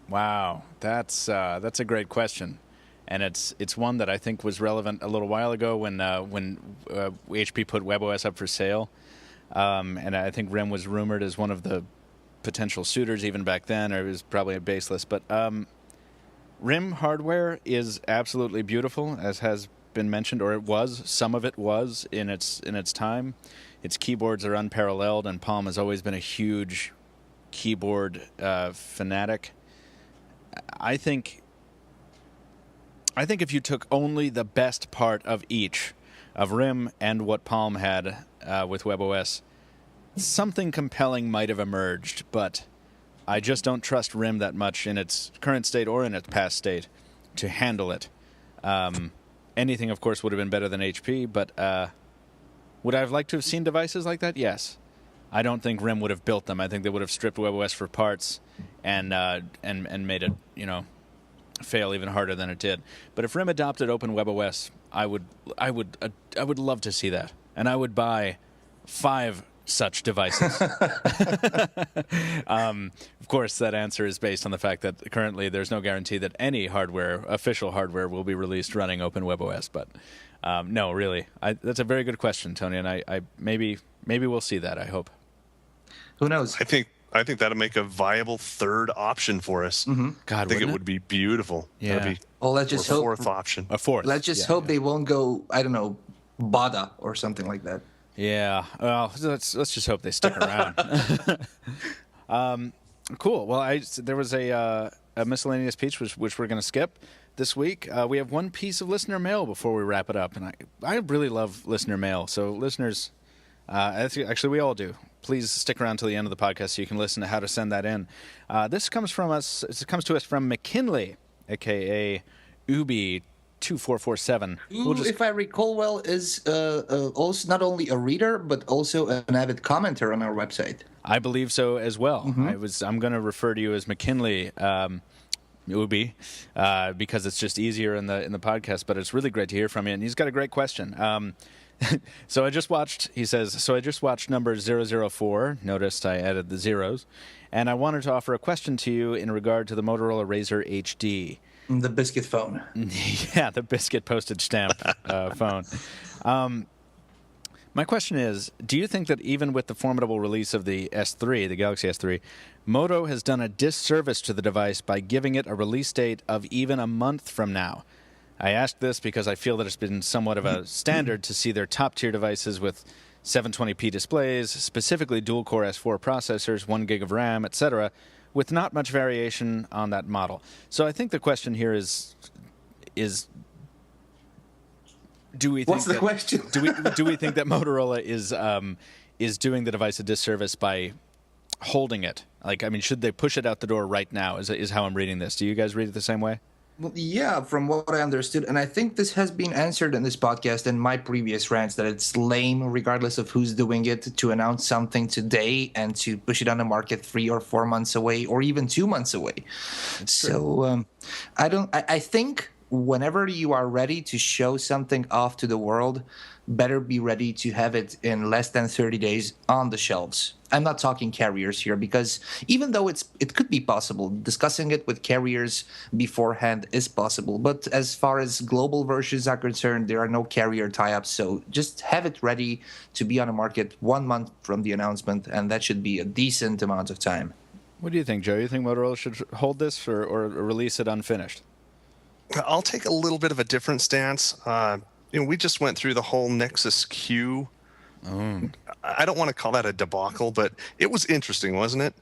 wow. That's a great question, and it's one that I think was relevant a little while ago when HP put WebOS up for sale, and I think RIM was rumored as one of the potential suitors even back then, or it was probably a baseless. But RIM hardware is absolutely beautiful, as has been mentioned, or it was. Some of it was in its time. Its keyboards are unparalleled, and Palm has always been a huge keyboard fanatic. I think if you took only the best part of each, of RIM and what Palm had with WebOS, something compelling might have emerged, but I just don't trust RIM that much in its current state or in its past state to handle it. Anything, of course, would have been better than HP, but would I have liked to have seen devices like that? Yes. I don't think RIM would have built them. I think they would have stripped WebOS for parts and made it, fail even harder than it did. But if RIM adopted Open WebOS, I would love to see that, and I would buy 5 such devices. Of course, that answer is based on the fact that currently there's no guarantee that any official hardware, will be released running Open WebOS. But no, really, that's a very good question, Tony, and I maybe we'll see that. I hope. Who knows? I think that'll make a viable third option for us. Mm-hmm. God, I think it would be beautiful. Yeah. That'd be Well, let's just hope. fourth option. A fourth. Let's just hope they won't go, I don't know, BADA or something like that. Yeah. Well, let's just hope they stick around. Cool. Well, there was a miscellaneous piece which we're going to skip this week. We have one piece of listener mail before we wrap it up, and I really love listener mail. So listeners, actually we all do. Please stick around till the end of the podcast so you can listen to how to send that in. This comes to us from McKinley, aka Ubi 2447. Who, if I recall well, is also not only a reader but also an avid commenter on our website. I believe so as well. Mm-hmm. I'm going to refer to you as McKinley Ubi because it's just easier in the podcast. But it's really great to hear from you, and he's got a great question. So I just watched. He says, so I just watched number 004. Noticed I added the zeros, and I wanted to offer a question to you in regard to the Motorola Razr HD. The biscuit phone. Yeah, the biscuit postage stamp phone. My question is, do you think that even with the formidable release of the S3, the Galaxy S3, Moto has done a disservice to the device by giving it a release date of even a month from now? I ask this because I feel that it's been somewhat of a standard to see their top-tier devices with 720p displays, specifically dual-core S4 processors, 1 gig of RAM, etc., with not much variation on that model. So I think the question here is do we think What's the question? do we think that Motorola is doing the device a disservice by holding it? Like, I mean, should they push it out the door right now? Is how I'm reading this. Do you guys read it the same way? Well, yeah, from what I understood, and I think this has been answered in this podcast and my previous rants, that it's lame, regardless of who's doing it, to announce something today and to push it on the market 3 or 4 months away, or even 2 months away. So I think whenever you are ready to show something off to the world, better be ready to have it in less than 30 days on the shelves. I'm not talking carriers here, because even though it could be possible, discussing it with carriers beforehand is possible. But as far as global versions are concerned, there are no carrier tie-ups. So just have it ready to be on the market 1 month from the announcement, and that should be a decent amount of time. What do you think, Joe? You think Motorola should hold this or release it unfinished? I'll take a little bit of a different stance. We just went through the whole Nexus Q I don't want to call that a debacle, but it was interesting, wasn't it?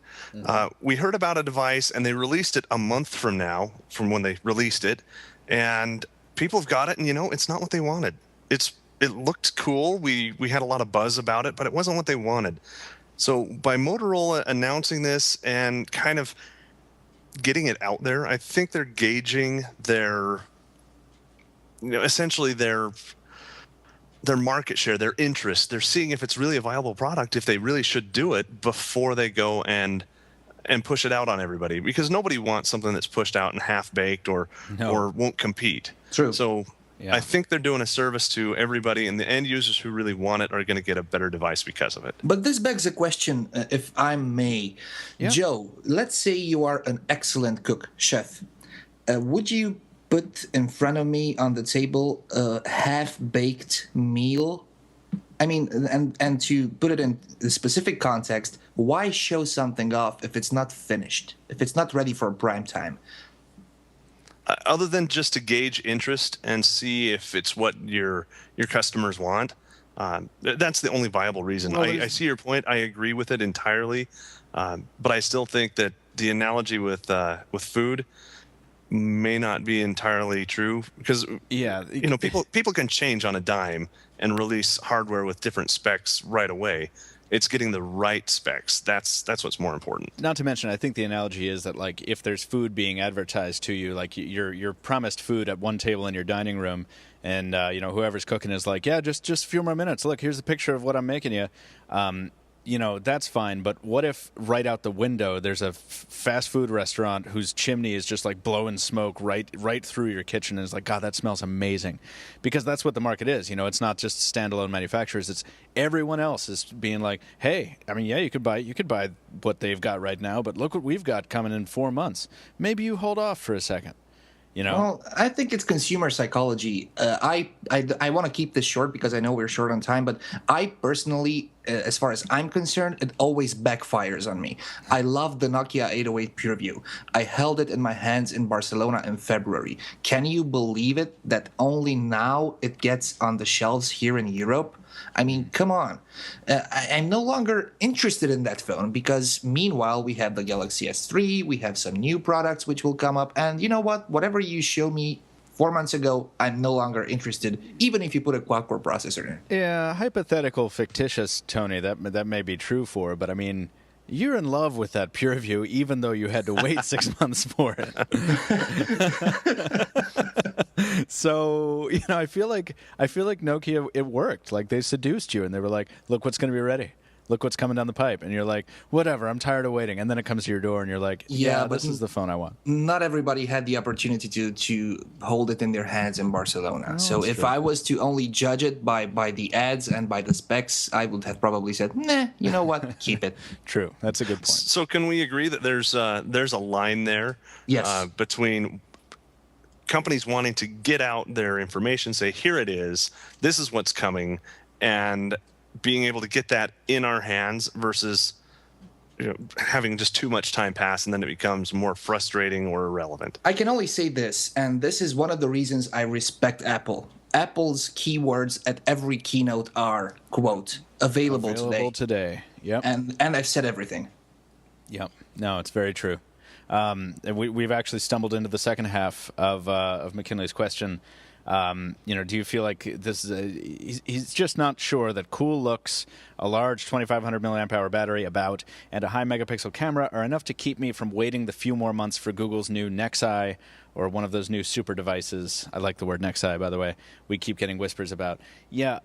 We heard about a device, and they released it a month from now, from when they released it, and people have got it, and it's not what they wanted. It looked cool. We had a lot of buzz about it, but it wasn't what they wanted. So by Motorola announcing this and kind of getting it out there, I think they're gauging their, essentially their market share, their interest. They're seeing if it's really a viable product, if they really should do it before they go and push it out on everybody, because nobody wants something that's pushed out and half baked or won't compete. True. So Yeah. I think they're doing a service to everybody, and the end users who really want it are going to get a better device because of it. But this begs a question, if I may. Yeah. Joe, let's say you are an excellent cook, chef. Would you put in front of me on the table a half-baked meal? I mean, and to put it in a specific context, why show something off if it's not finished, if it's not ready for prime time? Other than just to gauge interest and see if it's what your customers want, that's the only viable reason. Well, I see your point. I agree with it entirely, but I still think that the analogy with food may not be entirely true, because people can change on a dime and release hardware with different specs right away. It's getting the right specs. That's what's more important. Not to mention, I think the analogy is that, like, if there's food being advertised to you, like you're promised food at one table in your dining room, and whoever's cooking is like, yeah, just a few more minutes. Look, here's a picture of what I'm making you. That's fine. But what if right out the window there's a fast food restaurant whose chimney is just like blowing smoke right through your kitchen, and it's like, God, that smells amazing, because that's what the market is. It's not just standalone manufacturers. It's everyone else is being like, hey, I mean, yeah, you could buy what they've got right now, but look what we've got coming in 4 months. Maybe you hold off for a second. Well, I think it's consumer psychology. I want to keep this short because I know we're short on time, but I personally, as far as I'm concerned, it always backfires on me. I love the Nokia 808 PureView. I held it in my hands in Barcelona in February. Can you believe it that only now it gets on the shelves here in Europe? I mean, come on. I'm no longer interested in that phone because meanwhile we have the Galaxy S3, we have some new products which will come up, and you know what? Whatever you showed me 4 months ago, I'm no longer interested, even if you put a quad-core processor in. Yeah, hypothetical, fictitious, Tony, that may be true for, but I mean, you're in love with that PureView, even though you had to wait 6 months for it. So, I feel like Nokia, it worked. Like, they seduced you, and they were like, look what's going to be ready. Look what's coming down the pipe. And you're like, whatever, I'm tired of waiting. And then it comes to your door, and you're like, yeah, this is the phone I want. Not everybody had the opportunity to hold it in their hands in Barcelona. Oh, so if I was to only judge it by the ads and by the specs, I would have probably said, nah, you know what, keep it. True, that's a good point. So can we agree that there's a line there between companies wanting to get out their information, say, here it is, this is what's coming, and being able to get that in our hands versus having just too much time pass, and then it becomes more frustrating or irrelevant? I can only say this, and this is one of the reasons I respect Apple. Apple's keywords at every keynote are, quote, available today. Yep. And I've said everything. Yep. No, it's very true. And we've actually stumbled into the second half of McKinley's question. Do you feel like this is he's just not sure that cool looks, a large 2,500 milliamp hour battery and a high megapixel camera are enough to keep me from waiting the few more months for Google's new Nexi or one of those new super devices. I like the word Nexi, by the way. We keep getting whispers about. Yeah,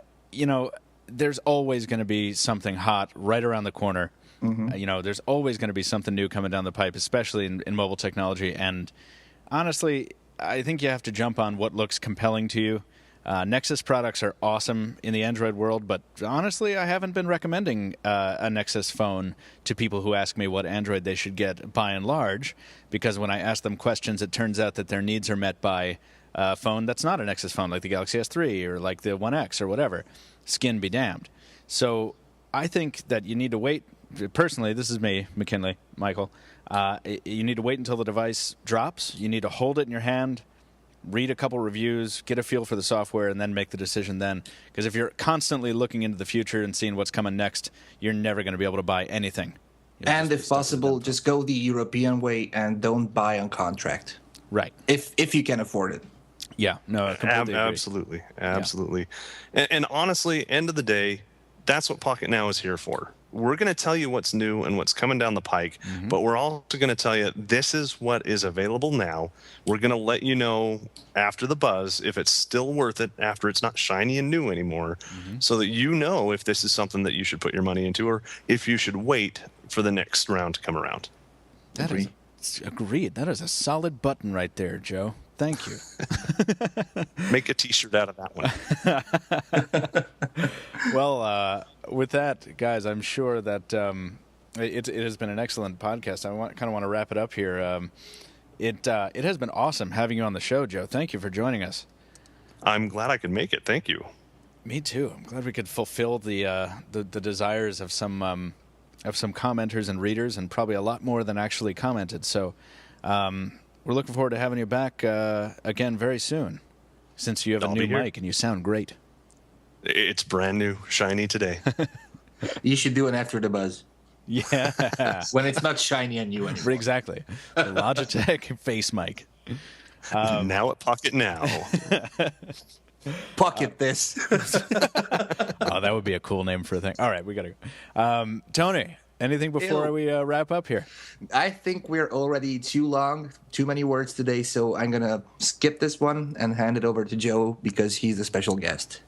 there's always going to be something hot right around the corner. Mm-hmm. There's always going to be something new coming down the pipe, especially in mobile technology. And honestly, I think you have to jump on what looks compelling to you. Nexus products are awesome in the Android world, but honestly, I haven't been recommending a Nexus phone to people who ask me what Android they should get by and large, because when I ask them questions, it turns out that their needs are met by a phone that's not a Nexus phone, like the Galaxy S3 or like the One X or whatever. Skin be damned. So I think that you need to wait. Personally, this is me, McKinley, Michael. You need to wait until the device drops. You need to hold it in your hand, read a couple reviews, get a feel for the software, and then make the decision then. Because if you're constantly looking into the future and seeing what's coming next, you're never going to be able to buy anything. And if possible, just go the European way and don't buy on contract. Right. If you can afford it. Yeah, no, I completely agree. Absolutely. And honestly, end of the day, that's what Pocketnow is here for. We're going to tell you what's new and what's coming down the pike, but we're also going to tell you this is what is available now. We're going to let you know after the buzz if it's still worth it after it's not shiny and new anymore, so that you know if this is something that you should put your money into or if you should wait for the next round to come around. Agreed. That is a solid button right there, Joe. Thank you. Make a T-shirt out of that one. Well, with that, guys, I'm sure that it has been an excellent podcast. I kind of want to wrap it up here. It has been awesome having you on the show, Joe. Thank you for joining us. I'm glad I could make it. Thank you. Me too. I'm glad we could fulfill the desires of some commenters and readers, and probably a lot more than actually commented. So. We're looking forward to having you back again very soon, since you have a new mic and you sound great. It's brand new, shiny today. You should do an after the buzz. Yeah. When it's not shiny and new anymore. Exactly. The Logitech face mic. Now at Pocketnow. Pocket this. Oh, that would be a cool name for a thing. All right, we got to go. Tony, anything before we wrap up here? I think we're already too long, too many words today, so I'm going to skip this one and hand it over to Joe because he's the special guest.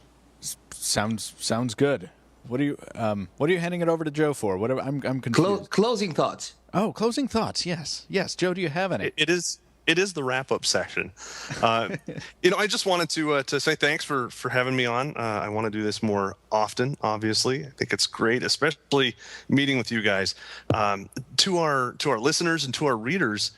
Sounds good. What are you handing it over to Joe for? I'm confused. Closing thoughts. Oh, closing thoughts. Yes. Joe, do you have any? It is the wrap-up section. I just wanted to say thanks for having me on. I want to do this more often, obviously. I think it's great, especially meeting with you guys. To our listeners and to our readers,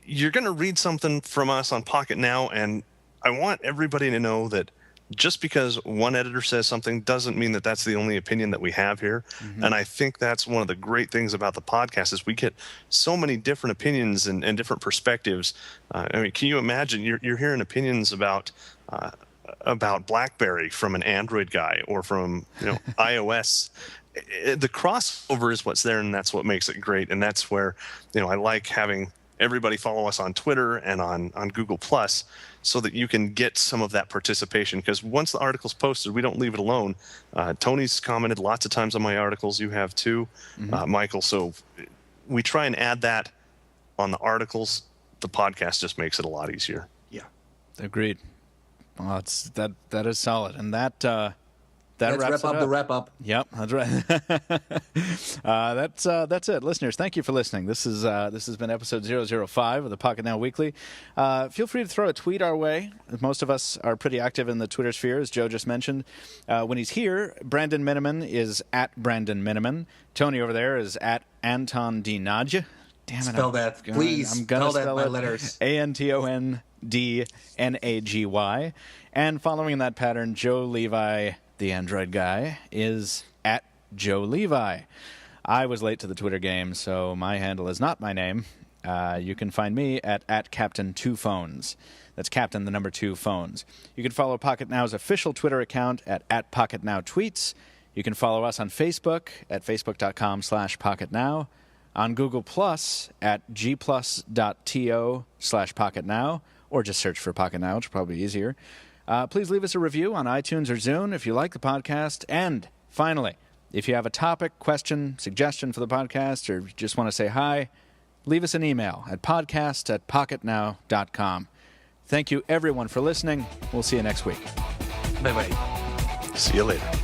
you're going to read something from us on Pocketnow, and I want everybody to know that just because one editor says something doesn't mean that that's the only opinion that we have here. And I think that's one of the great things about the podcast is we get so many different opinions and different perspectives. Can you imagine you're hearing opinions about BlackBerry from an Android guy or from iOS. The crossover is what's there, and that's what makes it great. And that's where I like having everybody follow us on Twitter and on Google Plus, so that you can get some of that participation. Because once the article's posted, we don't leave it alone. Tony's commented lots of times on my articles. You have too, Michael. So we try and add that on the articles. The podcast just makes it a lot easier. Yeah, agreed. Well, that is solid, and that let's wraps wrap up it the wrap up. Yep, that's right. That's it, listeners. Thank you for listening. This has been episode 005 of the Pocketnow Weekly. Feel free to throw a tweet our way. Most of us are pretty active in the Twitter sphere, as Joe just mentioned. When he's here, Brandon Miniman is at Brandon Miniman. Tony over there is at Anton D. Nagy. Damn it! Spell that, please. I'm gonna spell that by it. letters. ANTONDNAGY. And following in that pattern, Joe Levi, the Android guy, is at Joe Levi. I was late to the Twitter game, so my handle is not my name. You can find me at Captain2Phones. That's Captain, the number 2 phones. You can follow Pocketnow's official Twitter account at PocketNowTweets. You can follow us on Facebook at facebook.com/PocketNow. On Google Plus at gplus.to/Pocketnow, or just search for Pocketnow, which is probably easier. Please leave us a review on iTunes or Zune if you like the podcast. And finally, if you have a topic, question, suggestion for the podcast, or just want to say hi, leave us an email at podcast@pocketnow.com. Thank you, everyone, for listening. We'll see you next week. Bye-bye. See you later.